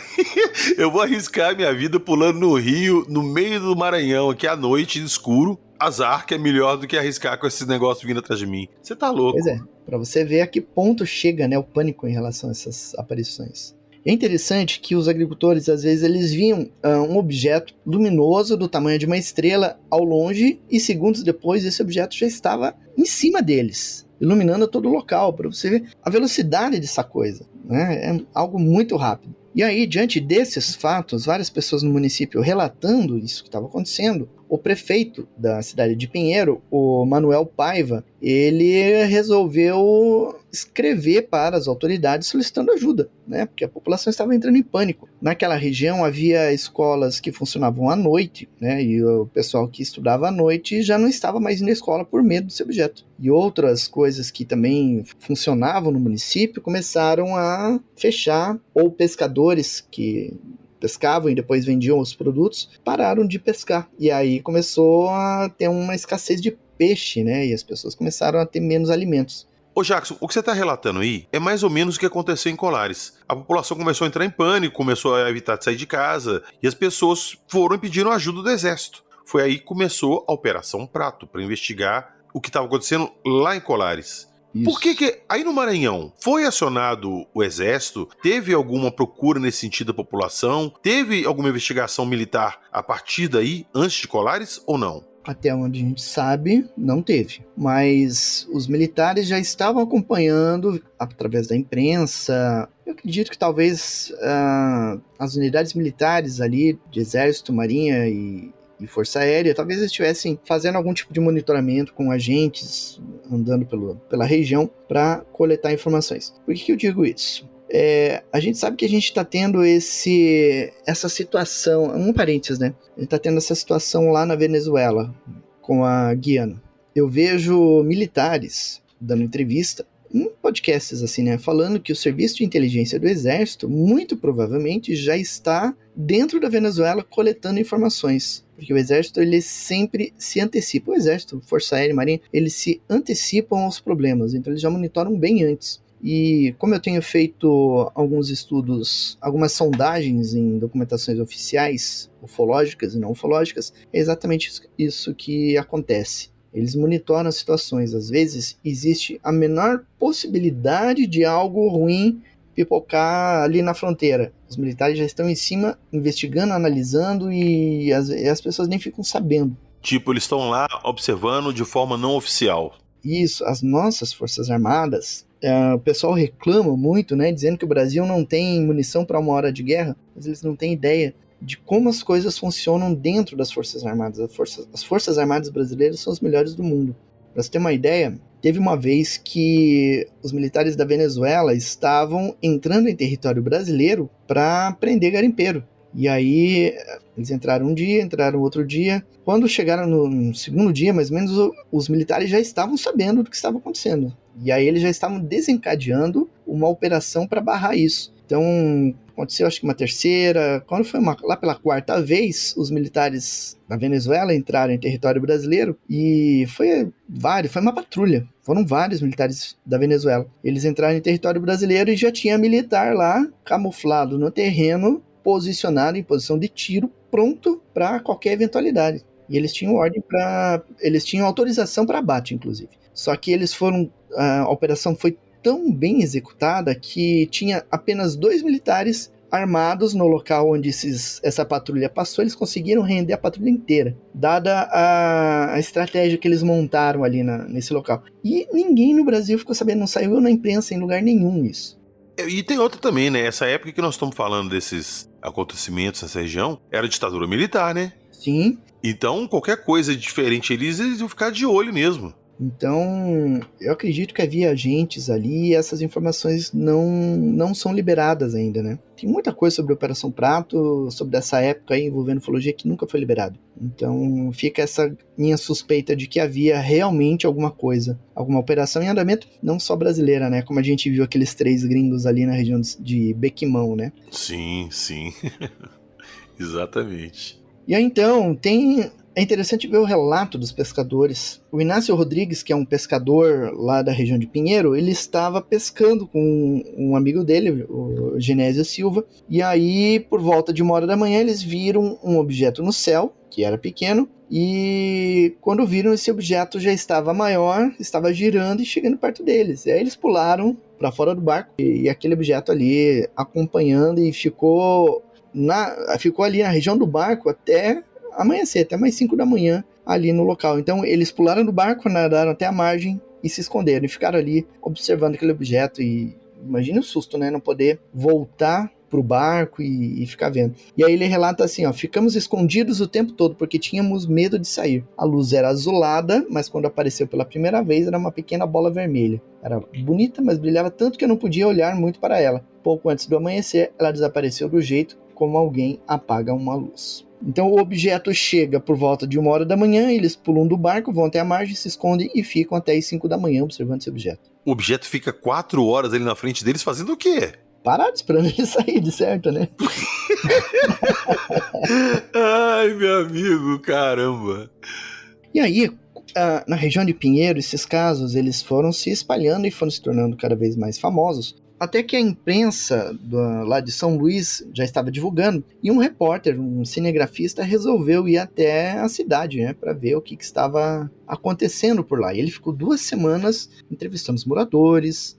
eu vou arriscar minha vida pulando no rio, no meio do Maranhão, aqui à noite, escuro. Azar que é melhor do que arriscar com esses negócios vindo atrás de mim. Você tá louco. Pois é, pra você ver a que ponto chega, né, o pânico em relação a essas aparições. É interessante que os agricultores, às vezes, eles viam um objeto luminoso do tamanho de uma estrela ao longe, e segundos depois esse objeto já estava em cima deles, iluminando todo o local, para você ver a velocidade dessa coisa, né? É algo muito rápido. E aí, diante desses fatos, várias pessoas no município relatando isso que estava acontecendo, o prefeito da cidade de Pinheiro, o Manuel Paiva, ele resolveu escrever para as autoridades solicitando ajuda, né? Porque a população estava entrando em pânico. Naquela região havia escolas que funcionavam à noite, né? E o pessoal que estudava à noite já não estava mais indo à escola por medo desse objeto. E outras coisas que também funcionavam no município começaram a fechar, ou pescadores que pescavam e depois vendiam os produtos, pararam de pescar. E aí começou a ter uma escassez de peixe, né? E as pessoas começaram a ter menos alimentos. Ô Jackson, o que você está relatando aí é mais ou menos o que aconteceu em Colares. A população começou a entrar em pânico, começou a evitar de sair de casa, e as pessoas foram e pediram ajuda do exército. Foi aí que começou a Operação Prato, para investigar o que estava acontecendo lá em Colares. Isso. Por que aí no Maranhão foi acionado o exército? Teve alguma procura nesse sentido da população? Teve alguma investigação militar a partir daí, antes de Colares, ou não? Até onde a gente sabe, não teve. Mas os militares já estavam acompanhando através da imprensa. Eu acredito que talvez as unidades militares ali, de exército, marinha e Força Aérea, talvez eles estivessem fazendo algum tipo de monitoramento com agentes andando pela região para coletar informações. Por que eu digo isso? A gente sabe que a gente está tendo essa situação, um parênteses, né? A gente está tendo essa situação lá na Venezuela, com a Guiana. Eu vejo militares dando entrevista em podcasts assim, né? Falando que o serviço de inteligência do exército, muito provavelmente, já está dentro da Venezuela coletando informações. Porque o exército, ele sempre se antecipa. O exército, Força Aérea e Marinha, eles se antecipam aos problemas. Então eles já monitoram bem antes. E como eu tenho feito alguns estudos, algumas sondagens em documentações oficiais, ufológicas e não ufológicas, é exatamente isso que acontece. Eles monitoram as situações. Às vezes existe a menor possibilidade de algo ruim pipocar ali na fronteira. Os militares já estão em cima, investigando, analisando, e as pessoas nem ficam sabendo. Tipo, eles estão lá observando de forma não oficial. Isso, as nossas Forças Armadas, o pessoal reclama muito, né, dizendo que o Brasil não tem munição para uma hora de guerra, mas eles não têm ideia de como as coisas funcionam dentro das Forças Armadas. As Forças Armadas brasileiras são as melhores do mundo. Para você ter uma ideia, teve uma vez que os militares da Venezuela estavam entrando em território brasileiro para prender garimpeiro. E aí eles entraram um dia, entraram outro dia. Quando chegaram no segundo dia, mais ou menos, os militares já estavam sabendo do que estava acontecendo. E aí eles já estavam desencadeando uma operação para barrar isso. Então aconteceu acho que uma terceira, quando foi lá pela quarta vez, os militares da Venezuela entraram em território brasileiro e foi uma patrulha. Foram vários militares da Venezuela. Eles entraram em território brasileiro e já tinha militar lá, camuflado no terreno, posicionado em posição de tiro, pronto para qualquer eventualidade. E eles tinham eles tinham autorização para abate, inclusive. Só que a operação foi tão bem executada que tinha apenas 2 militares armados no local onde essa patrulha passou. Eles conseguiram render a patrulha inteira, dada a estratégia que eles montaram ali nesse local. E ninguém no Brasil ficou sabendo, não saiu na imprensa em lugar nenhum isso. E tem outra também, né? Essa época que nós estamos falando desses acontecimentos nessa região, era ditadura militar, né? Sim. Então, qualquer coisa diferente eles iam ficar de olho mesmo. Então, eu acredito que havia agentes ali e essas informações não são liberadas ainda, né? Tem muita coisa sobre a Operação Prato, sobre essa época aí envolvendo ufologia que nunca foi liberado. Então, fica essa minha suspeita de que havia realmente alguma coisa, alguma operação em andamento, não só brasileira, né? Como a gente viu aqueles 3 gringos ali na região de Bequimão, né? Sim. Exatamente. E aí, então, é interessante ver o relato dos pescadores. O Inácio Rodrigues, que é um pescador lá da região de Pinheiro, ele estava pescando com um amigo dele, o Genésio Silva, e aí, por volta de 1h da manhã, eles viram um objeto no céu, que era pequeno, e quando viram, esse objeto já estava maior, estava girando e chegando perto deles. E aí eles pularam para fora do barco, e aquele objeto ali acompanhando, e ficou ali na região do barco até amanhecer, até mais 5 da manhã ali no local. Então eles pularam do barco, nadaram até a margem e se esconderam e ficaram ali observando aquele objeto. E imagina o susto, né? Não poder voltar pro barco e ficar vendo. E aí ele relata assim, ó: ficamos escondidos o tempo todo porque tínhamos medo de sair. A luz era azulada, mas quando apareceu pela primeira vez era uma pequena bola vermelha. Era bonita, mas brilhava tanto que eu não podia olhar muito para ela. Pouco antes do amanhecer, ela desapareceu do jeito como alguém apaga uma luz. Então o objeto chega por volta de 1h da manhã, eles pulam do barco, vão até a margem, se escondem e ficam até as 5 da manhã observando esse objeto. O objeto fica 4 horas ali na frente deles fazendo o quê? Parado, esperando ele sair, de certo, né? Ai, meu amigo, caramba. E aí, na região de Pinheiro, esses casos eles foram se espalhando e foram se tornando cada vez mais famosos. Até que a imprensa lá de São Luís já estava divulgando, e um repórter, um cinegrafista, resolveu ir até a cidade, né, para ver o que estava acontecendo por lá. E ele ficou 2 semanas entrevistando os moradores,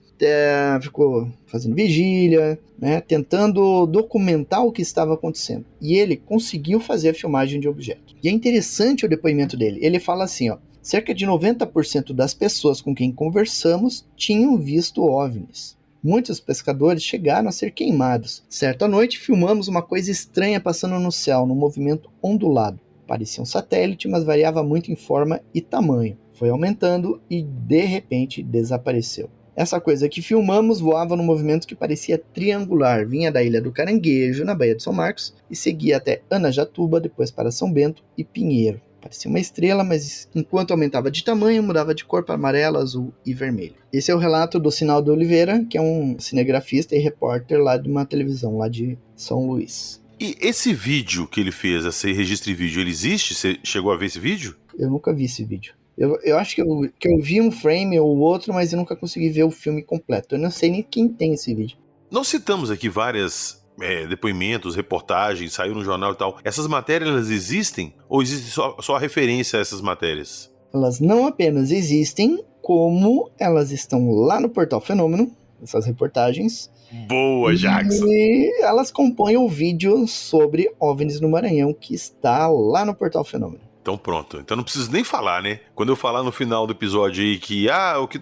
ficou fazendo vigília, né, tentando documentar o que estava acontecendo. E ele conseguiu fazer a filmagem de objeto. E é interessante o depoimento dele. Ele fala assim, ó: cerca de 90% das pessoas com quem conversamos tinham visto OVNIs. Muitos pescadores chegaram a ser queimados. Certa noite, filmamos uma coisa estranha passando no céu, num movimento ondulado. Parecia um satélite, mas variava muito em forma e tamanho. Foi aumentando e, de repente, desapareceu. Essa coisa que filmamos voava num movimento que parecia triangular. Vinha da Ilha do Caranguejo, na Baía de São Marcos, e seguia até Anajatuba, depois para São Bento e Pinheiro. Parecia uma estrela, mas enquanto aumentava de tamanho, mudava de cor para amarelo, azul e vermelho. Esse é o relato do Sinaldo Oliveira, que é um cinegrafista e repórter lá de uma televisão lá de São Luís. E esse vídeo que ele fez, esse registro de vídeo, ele existe? Você chegou a ver esse vídeo? Eu nunca vi esse vídeo. Eu acho que eu vi um frame ou outro, mas eu nunca consegui ver o filme completo. Eu não sei nem quem tem esse vídeo. Nós citamos aqui várias depoimentos, reportagens, saiu no jornal e tal. Essas matérias, elas existem? Ou existe só a referência a essas matérias? Elas não apenas existem, como elas estão lá no Portal Fenômeno, essas reportagens. Boa, Jackson! E elas compõem o vídeo sobre OVNIs no Maranhão, que está lá no Portal Fenômeno. Então pronto, então não preciso nem falar, né? Quando eu falar no final do episódio aí que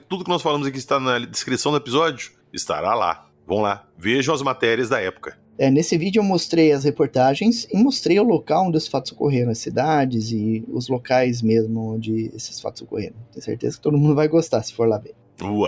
tudo que nós falamos aqui está na descrição do episódio, estará lá. Vão lá, vejam as matérias da época. Nesse vídeo eu mostrei as reportagens e mostrei o local onde os fatos ocorreram, as cidades e os locais mesmo onde esses fatos ocorreram. Tenho certeza que todo mundo vai gostar se for lá ver.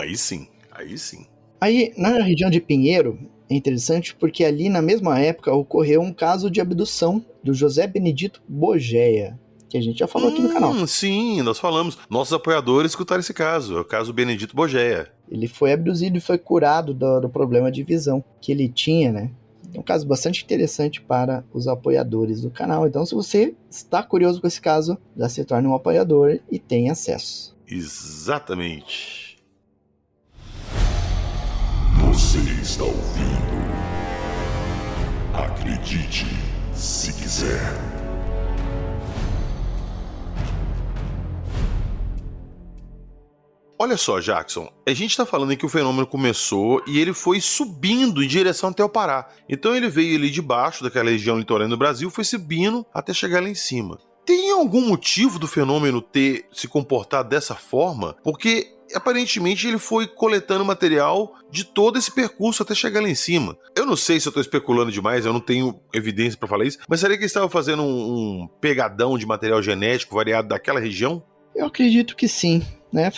Aí sim, aí sim. Aí, na região de Pinheiro, é interessante porque ali na mesma época ocorreu um caso de abdução do José Benedito Bogeia, que a gente já falou aqui no canal. Sim, nós falamos. Nossos apoiadores escutaram esse caso, é o caso Benedito Bogeia. Ele foi abduzido e foi curado do problema de visão que ele tinha, né? É um caso bastante interessante para os apoiadores do canal. Então, se você está curioso com esse caso, já se torne um apoiador e tem acesso. Exatamente. Você está ouvindo? Acredite, se quiser. Olha só, Jackson, a gente tá falando que o fenômeno começou e ele foi subindo em direção até o Pará. Então ele veio ali de baixo daquela região litorânea do Brasil, foi subindo até chegar lá em cima. Tem algum motivo do fenômeno ter se comportado dessa forma? Porque aparentemente ele foi coletando material de todo esse percurso até chegar lá em cima. Eu não sei se eu tô especulando demais, eu não tenho evidência pra falar isso, mas será que ele estava fazendo um pegadão de material genético variado daquela região? Eu acredito que sim. né,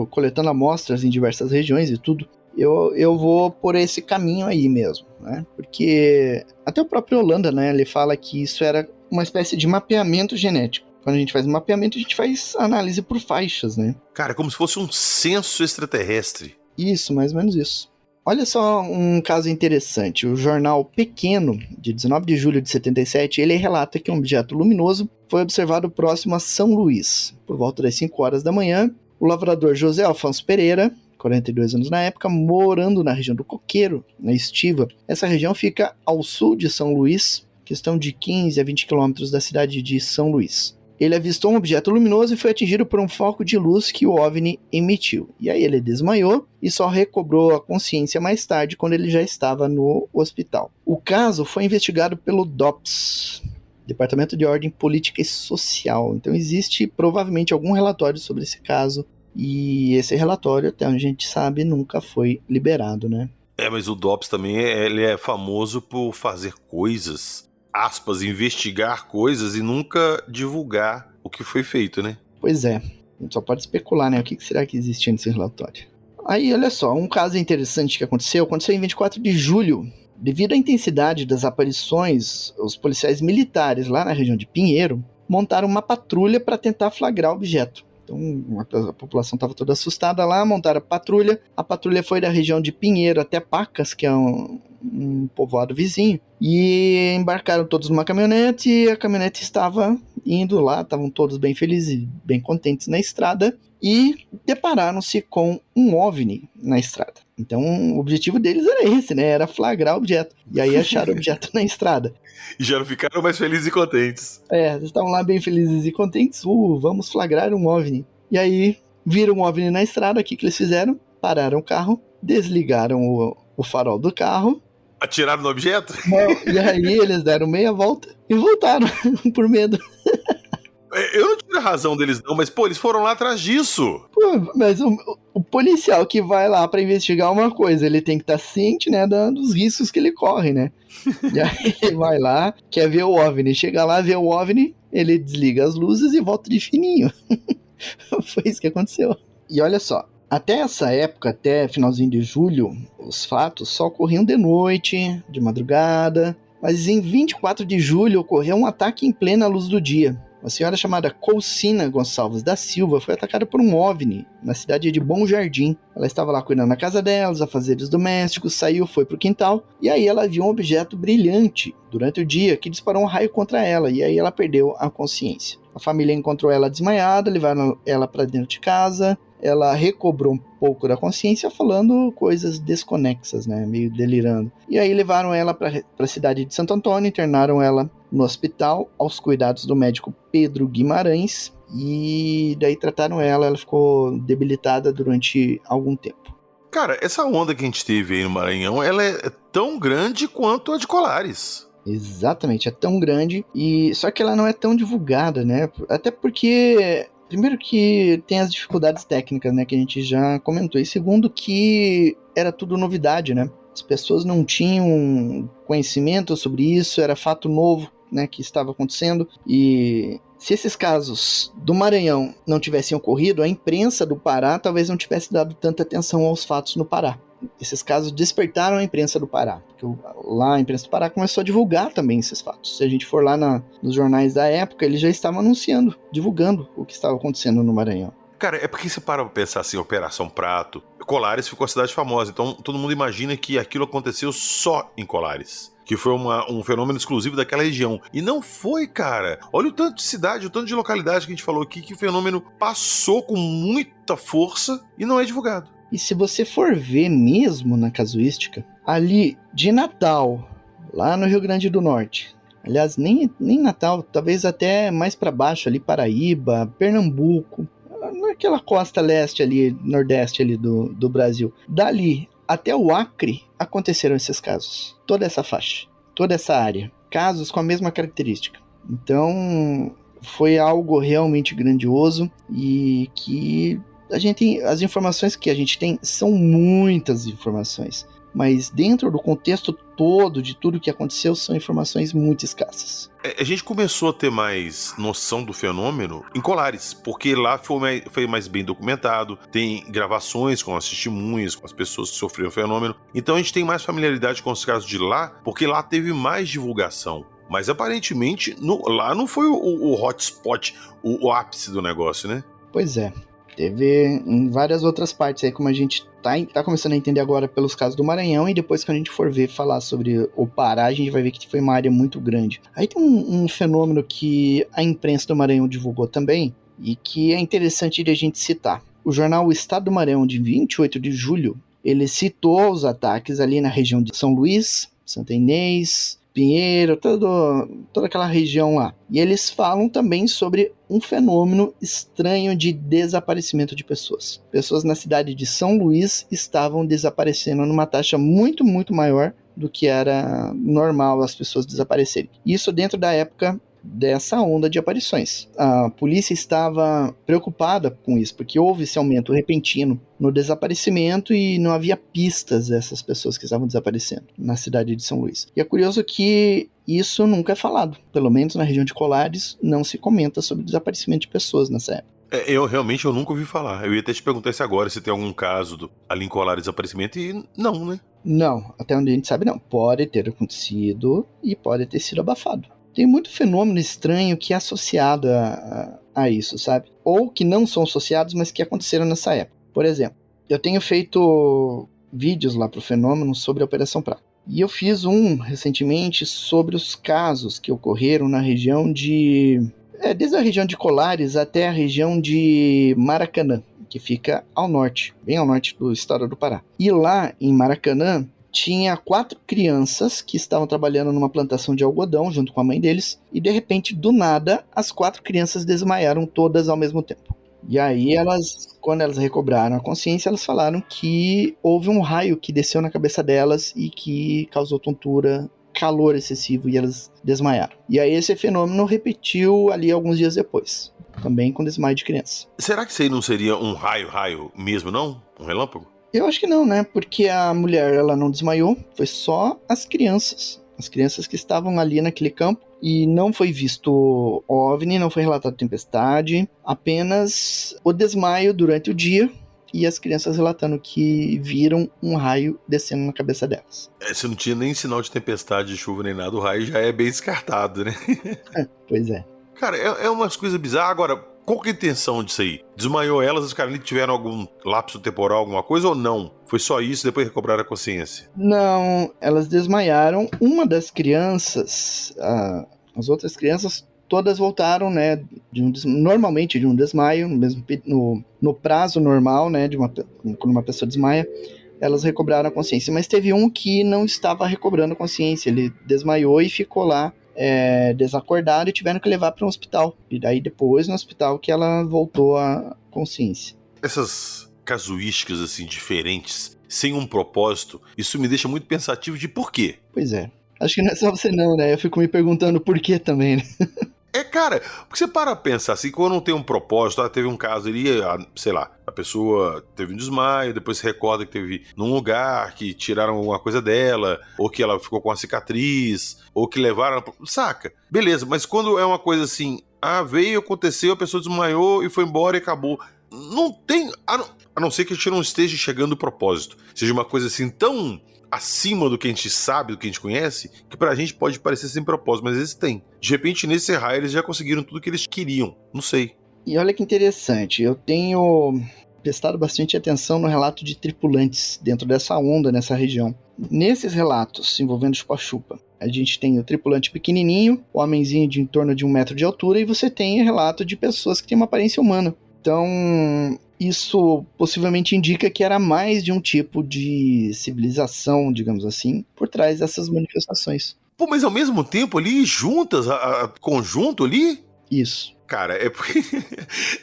coletando amostras em diversas regiões e tudo, eu vou por esse caminho aí mesmo, né? Porque até o próprio Holanda, né, ele fala que isso era uma espécie de mapeamento genético. Quando a gente faz mapeamento, a gente faz análise por faixas, né? Cara, é como se fosse um censo extraterrestre. Isso, mais ou menos isso. Olha só um caso interessante. O jornal Pequeno, de 19 de julho de 77, ele relata que um objeto luminoso foi observado próximo a São Luís. Por volta das 5 horas da manhã, o lavrador José Alfonso Pereira, 42 anos na época, morando na região do Coqueiro, na Estiva. Essa região fica ao sul de São Luís, questão de 15 a 20 quilômetros da cidade de São Luís. Ele avistou um objeto luminoso e foi atingido por um foco de luz que o OVNI emitiu. E aí ele desmaiou e só recobrou a consciência mais tarde, quando ele já estava no hospital. O caso foi investigado pelo DOPS, Departamento de Ordem Política e Social. Então existe provavelmente algum relatório sobre esse caso. E esse relatório, até onde a gente sabe, nunca foi liberado, né? Mas o DOPS também ele é famoso por fazer coisas, aspas, investigar coisas e nunca divulgar o que foi feito, né? Pois é, a gente só pode especular, né? O que será que existia nesse relatório? Aí, olha só, um caso interessante que aconteceu em 24 de julho. Devido à intensidade das aparições, os policiais militares lá na região de Pinheiro montaram uma patrulha para tentar flagrar o objeto. Então a população estava toda assustada lá, montaram a patrulha foi da região de Pinheiro até Pacas, que é um povoado vizinho, e embarcaram todos numa caminhonete, e a caminhonete estava indo lá, estavam todos bem felizes e bem contentes na estrada, e depararam-se com um OVNI na estrada. Então o objetivo deles era esse, né? Era flagrar o objeto. E aí acharam o objeto na estrada. E já não ficaram mais felizes e contentes. Eles estavam lá bem felizes e contentes. Vamos flagrar um OVNI. E aí viram um OVNI na estrada. O que eles fizeram? Pararam o carro, desligaram o farol do carro. Atiraram no objeto? Não, e aí eles deram meia volta e voltaram por medo. Eu não tiro a razão deles não, mas, eles foram lá atrás disso. Mas o policial que vai lá pra investigar uma coisa, ele tem que estar ciente, né, dos riscos que ele corre, né? E aí ele vai lá, quer ver o OVNI, chega lá, vê o OVNI, ele desliga as luzes e volta de fininho. Foi isso que aconteceu. E olha só, até essa época, até finalzinho de julho, os fatos só ocorriam de noite, de madrugada, mas em 24 de julho ocorreu um ataque em plena luz do dia. Uma senhora chamada Coucina Gonçalves da Silva foi atacada por um OVNI na cidade de Bom Jardim. Ela estava lá cuidando da casa dela, dos afazeres domésticos, saiu, foi pro quintal, e aí ela viu um objeto brilhante durante o dia que disparou um raio contra ela, e aí ela perdeu a consciência. A família encontrou ela desmaiada, levaram ela para dentro de casa, ela recobrou um pouco da consciência falando coisas desconexas, né, meio delirando. E aí levaram ela para a cidade de Santo Antônio, internaram ela no hospital, aos cuidados do médico Pedro Guimarães, e daí trataram ela ficou debilitada durante algum tempo. Cara, essa onda que a gente teve aí no Maranhão, ela é tão grande quanto a de Colares. Exatamente, é tão grande, só que ela não é tão divulgada, né? Até porque, primeiro que tem as dificuldades técnicas, né, que a gente já comentou, e segundo que era tudo novidade, né? As pessoas não tinham conhecimento sobre isso, era fato novo, né, que estava acontecendo, e se esses casos do Maranhão não tivessem ocorrido, a imprensa do Pará talvez não tivesse dado tanta atenção aos fatos no Pará. Esses casos despertaram a imprensa do Pará, porque lá a imprensa do Pará começou a divulgar também esses fatos. Se a gente for lá nos jornais da época, eles já estavam anunciando, divulgando o que estava acontecendo no Maranhão. Cara, é porque você para pra pensar assim, Operação Prato, Colares ficou a cidade famosa, então todo mundo imagina que aquilo aconteceu só em Colares, que foi um fenômeno exclusivo daquela região. E não foi, cara. Olha o tanto de cidade, o tanto de localidade que a gente falou aqui, que o fenômeno passou com muita força e não é divulgado. E se você for ver mesmo na casuística, ali de Natal, lá no Rio Grande do Norte, aliás, nem Natal, talvez até mais para baixo ali, Paraíba, Pernambuco, naquela costa leste ali, nordeste ali do Brasil, dali até o Acre aconteceram esses casos. Toda essa faixa, toda essa área, casos com a mesma característica. Então, foi algo realmente grandioso e que as informações que a gente tem são muitas informações. mas dentro do contexto todo de tudo que aconteceu, são informações muito escassas. A gente começou a ter mais noção do fenômeno em Colares, porque lá foi mais bem documentado, tem gravações com as testemunhas, com as pessoas que sofreram o fenômeno, então a gente tem mais familiaridade com os casos de lá, porque lá teve mais divulgação. Mas aparentemente lá não foi o hotspot, o ápice do negócio, né? Pois é. Teve em várias outras partes aí, como a gente tá começando a entender agora pelos casos do Maranhão, e depois que a gente for falar sobre o Pará, a gente vai ver que foi uma área muito grande. Aí tem um fenômeno que a imprensa do Maranhão divulgou também, e que é interessante de a gente citar. O jornal O Estado do Maranhão, de 28 de julho, ele citou os ataques ali na região de São Luís, Santa Inês, Pinheiro, toda aquela região lá. E eles falam também sobre um fenômeno estranho de desaparecimento de pessoas. Pessoas na cidade de São Luís estavam desaparecendo numa taxa muito, muito maior do que era normal as pessoas desaparecerem. Isso dentro da época dessa onda de aparições. A polícia estava preocupada com isso, porque houve esse aumento repentino no desaparecimento e não havia pistas dessas pessoas que estavam desaparecendo na cidade de São Luís. E é curioso que isso nunca é falado. Pelo menos na região de Colares, não se comenta sobre o desaparecimento de pessoas nessa época. Eu nunca ouvi falar. Eu ia até te perguntar isso agora, se tem algum caso ali em Colares de desaparecimento, e não, né? Não, até onde a gente sabe não. Pode ter acontecido e pode ter sido abafado. Tem muito fenômeno estranho que é associado a isso, sabe? Ou que não são associados, mas que aconteceram nessa época. Por exemplo, eu tenho feito vídeos lá pro fenômeno sobre a Operação Prato. E eu fiz um recentemente sobre os casos que ocorreram na região desde a região de Colares até a região de Maracanã, que fica ao norte, bem ao norte do estado do Pará. E lá em Maracanã, tinha 4 crianças que estavam trabalhando numa plantação de algodão junto com a mãe deles, e de repente, do nada, as 4 crianças desmaiaram todas ao mesmo tempo. E aí quando elas recobraram a consciência, elas falaram que houve um raio que desceu na cabeça delas e que causou tontura, calor excessivo, e elas desmaiaram. E aí esse fenômeno repetiu ali alguns dias depois, também com desmaio de criança. Será que isso aí não seria um raio mesmo, não? Um relâmpago? Eu acho que não, né? Porque a mulher, ela não desmaiou, foi só as crianças que estavam ali naquele campo, e não foi visto OVNI, não foi relatado tempestade, apenas o desmaio durante o dia e as crianças relatando que viram um raio descendo na cabeça delas. Se não tinha nem sinal de tempestade, de chuva nem nada, o raio já é bem descartado, né? Pois é. Cara, é umas coisas bizarras. Agora, qual que é a intenção disso aí? Desmaiou elas, os caras ali tiveram algum lapso temporal, alguma coisa, ou não? Foi só isso, depois recobraram a consciência? Não, elas desmaiaram. Uma das crianças, as outras crianças, todas voltaram, né, normalmente de um desmaio, no prazo normal, né, quando uma pessoa desmaia, elas recobraram a consciência. Mas teve um que não estava recobrando a consciência, ele desmaiou e ficou lá, desacordado, e tiveram que levar para um hospital. E daí depois no hospital que ela voltou à consciência. Essas casuísticas assim diferentes, sem um propósito, isso me deixa muito pensativo de por quê. Pois é. Acho que não é só você não, né? Eu fico me perguntando por quê também, né? Cara, porque você para pensar assim, quando não tem um propósito, teve um caso ali, sei lá, a pessoa teve um desmaio, depois se recorda que teve num lugar, que tiraram alguma coisa dela, ou que ela ficou com uma cicatriz, ou que levaram, saca? Beleza, mas quando é uma coisa assim, veio, aconteceu, a pessoa desmaiou e foi embora e acabou. Não tem, a não ser que a gente não esteja chegando ao propósito, seja uma coisa assim tão acima do que a gente sabe, do que a gente conhece, que pra gente pode parecer sem propósito, mas eles têm. De repente, nesse raio, eles já conseguiram tudo que eles queriam. Não sei. E olha que interessante, eu tenho prestado bastante atenção no relato de tripulantes dentro dessa onda, nessa região. Nesses relatos envolvendo chupa-chupa, a gente tem o tripulante pequenininho, o homenzinho de em torno de 1 metro de altura, e você tem o relato de pessoas que têm uma aparência humana. Então, isso possivelmente indica que era mais de um tipo de civilização, digamos assim, por trás dessas manifestações. Pô, mas ao mesmo tempo ali, juntas, conjunto ali? Isso. Cara, é porque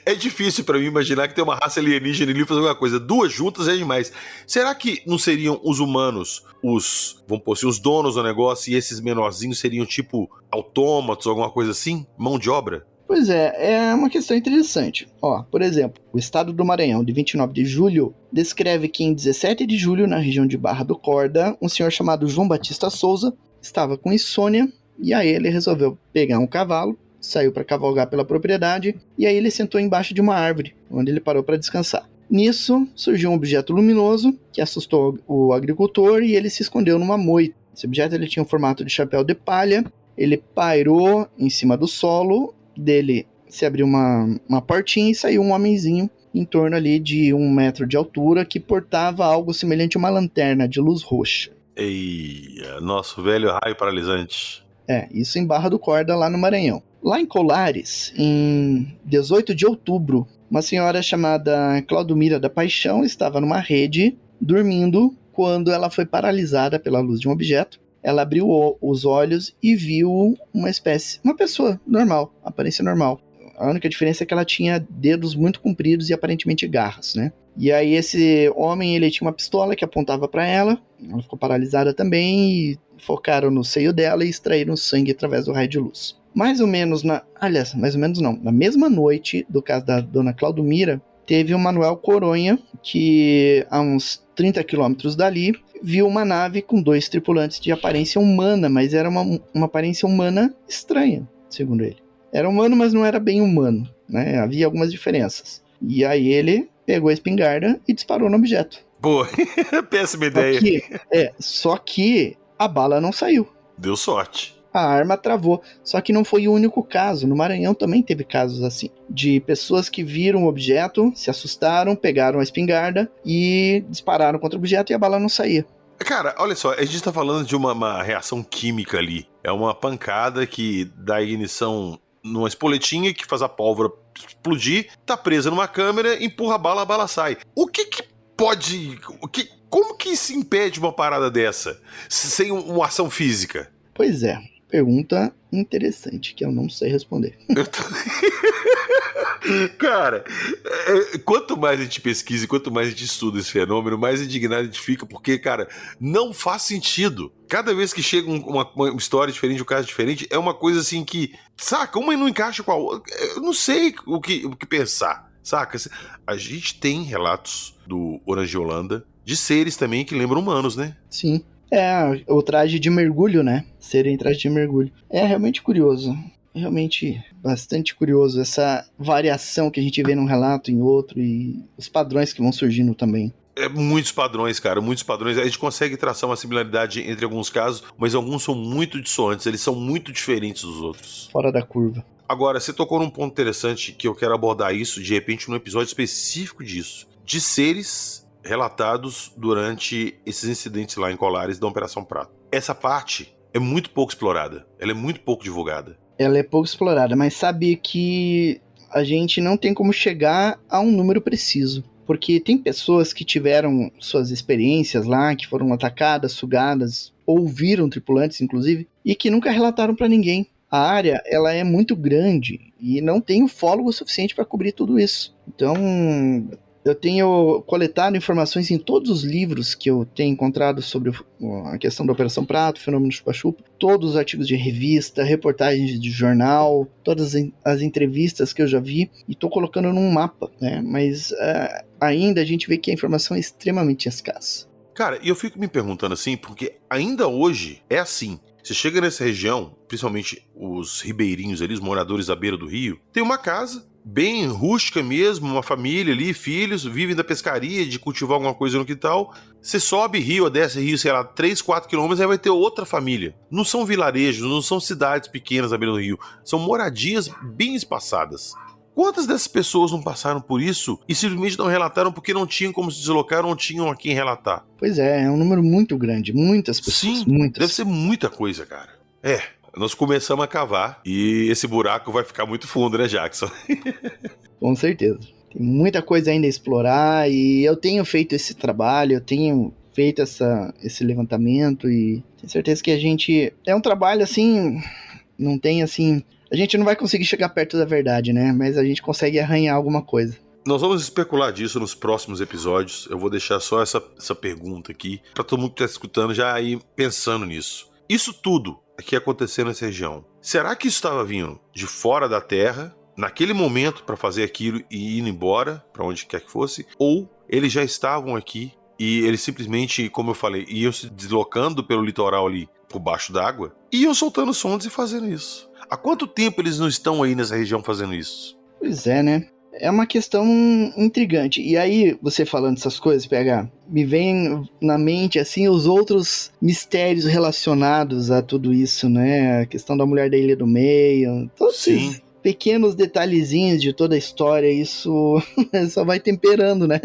é difícil pra mim imaginar que tem uma raça alienígena ali fazendo alguma coisa. 2 juntas é demais. Será que não seriam os humanos, vamos pôr assim, os donos do negócio, e esses menorzinhos seriam tipo autômatos, alguma coisa assim? Mão de obra? Pois é uma questão interessante. Ó, por exemplo, o estado do Maranhão, de 29 de julho, descreve que em 17 de julho, na região de Barra do Corda, um senhor chamado João Batista Souza estava com insônia, e aí ele resolveu pegar um cavalo, saiu para cavalgar pela propriedade, e aí ele sentou embaixo de uma árvore, onde ele parou para descansar. Nisso, surgiu um objeto luminoso, que assustou o agricultor, e ele se escondeu numa moita. Esse objeto ele tinha o formato de chapéu de palha, ele pairou em cima do solo, dele se abriu uma portinha e saiu um homenzinho em torno ali de 1 metro de altura que portava algo semelhante a uma lanterna de luz roxa. Eia, nosso velho raio paralisante. Isso em Barra do Corda, lá no Maranhão. Lá em Colares, em 18 de outubro, uma senhora chamada Claudomira da Paixão estava numa rede, dormindo, quando ela foi paralisada pela luz de um objeto. Ela abriu os olhos e viu uma pessoa normal, aparência normal. A única diferença é que ela tinha dedos muito compridos e aparentemente garras, né? E aí esse homem, ele tinha uma pistola que apontava para ela ficou paralisada também e focaram no seio dela e extraíram sangue através do raio de luz. Mais ou menos na mesma noite do caso da dona Claudomira, teve o Manuel Coronha, que a uns 30 quilômetros dali, viu uma nave com 2 tripulantes de aparência humana, mas era uma aparência humana estranha, segundo ele. Era humano, mas não era bem humano, né? Havia algumas diferenças. E aí ele pegou a espingarda e disparou no objeto. Pô, péssima ideia. Só que a bala não saiu. Deu sorte. A arma travou. Só que não foi o único caso. No Maranhão também teve casos assim. De pessoas que viram o objeto, se assustaram, pegaram a espingarda e dispararam contra o objeto e a bala não saía. Cara, olha só, a gente tá falando de uma reação química ali. É uma pancada que dá ignição numa espoletinha que faz a pólvora explodir, tá presa numa câmera, empurra a bala sai. O que pode... Como que se impede uma parada dessa sem uma ação física? Pois é. Pergunta interessante, que eu não sei responder. Cara, quanto mais a gente pesquisa e quanto mais a gente estuda esse fenômeno, mais indignado a gente fica, porque, cara, não faz sentido. Cada vez que chega uma história diferente, um caso diferente, é uma coisa assim que, saca, uma não encaixa com a outra. Eu não sei o que pensar, saca? A gente tem relatos do Orangiolândia de seres também que lembram humanos, né? Sim. O traje de mergulho, né? Serem traje de mergulho. É realmente curioso. Realmente bastante curioso essa variação que a gente vê num relato em outro e os padrões que vão surgindo também. Muitos padrões, cara, muitos padrões. A gente consegue traçar uma similaridade entre alguns casos, mas alguns são muito dissonantes, eles são muito diferentes dos outros. Fora da curva. Agora, você tocou num ponto interessante que eu quero abordar isso, de repente, num episódio específico disso. De seres relatados durante esses incidentes lá em Colares da Operação Prato. Essa parte é muito pouco explorada, ela é muito pouco divulgada. Ela é pouco explorada, mas sabe que a gente não tem como chegar a um número preciso. Porque tem pessoas que tiveram suas experiências lá, que foram atacadas, sugadas, ouviram tripulantes, inclusive, e que nunca relataram para ninguém. A área, ela é muito grande e não tem ufólogo suficiente para cobrir tudo isso. Então, eu tenho coletado informações em todos os livros que eu tenho encontrado sobre a questão da Operação Prato, o fenômeno chupa-chupa, todos os artigos de revista, reportagens de jornal, todas as entrevistas que eu já vi, e estou colocando num mapa, né? Mas ainda a gente vê que a informação é extremamente escassa. Cara, e eu fico me perguntando assim, porque ainda hoje é assim. Você chega nessa região, principalmente os ribeirinhos ali, os moradores à beira do rio, tem uma casa bem rústica mesmo, uma família ali, filhos, vivem da pescaria, de cultivar alguma coisa no quintal. Você sobe rio, desce rio, sei lá, 3, 4 quilômetros, aí vai ter outra família. Não são vilarejos, não são cidades pequenas à beira do rio, são moradias bem espaçadas. Quantas dessas pessoas não passaram por isso e simplesmente não relataram porque não tinham como se deslocar ou não tinham a quem relatar? Pois é um número muito grande, muitas pessoas. Sim, muitas. Deve ser muita coisa, cara. Nós começamos a cavar e esse buraco vai ficar muito fundo, né, Jackson? Com certeza. Tem muita coisa ainda a explorar e eu tenho feito esse trabalho, eu tenho feito esse levantamento e tenho certeza que a gente... É um trabalho assim, não tem assim... A gente não vai conseguir chegar perto da verdade, né? Mas a gente consegue arranhar alguma coisa. Nós vamos especular disso nos próximos episódios. Eu vou deixar só essa pergunta aqui para todo mundo que está escutando já ir pensando nisso. Isso tudo aqui acontecendo nessa região, será que isso estava vindo de fora da Terra naquele momento para fazer aquilo e ir embora para onde quer que fosse, ou eles já estavam aqui e eles simplesmente, como eu falei, iam se deslocando pelo litoral ali por baixo d'água e iam soltando sondas e fazendo isso. Há quanto tempo eles não estão aí nessa região fazendo isso? Pois é, né? É uma questão intrigante. E aí, você falando essas coisas, PH, me vem na mente, assim, os outros mistérios relacionados a tudo isso, né? A questão da mulher da Ilha do Meio, todos esses pequenos detalhezinhos de toda a história, isso só vai temperando, né?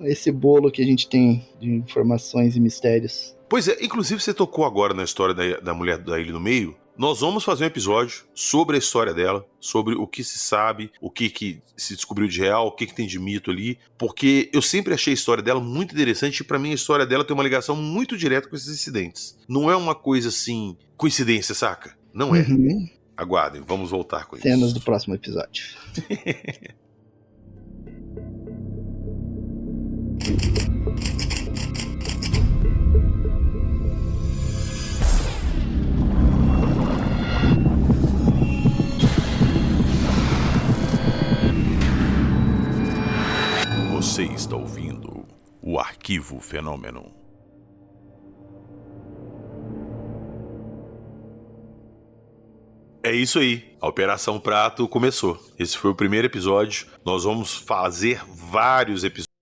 Esse bolo que a gente tem de informações e mistérios. Pois é, inclusive você tocou agora na história da mulher da Ilha do Meio. Nós vamos fazer um episódio sobre a história dela, sobre o que se sabe, o que se descobriu de real, o que tem de mito ali, porque eu sempre achei a história dela muito interessante e pra mim a história dela tem uma ligação muito direta com esses incidentes. Não é uma coisa assim, coincidência, saca? Não é. Uhum. Aguardem, vamos voltar com isso. Cenas do próximo episódio. Você está ouvindo o Arquivo Fenômeno. É isso aí, a Operação Prato começou. Esse foi o primeiro episódio. Nós vamos fazer vários episódios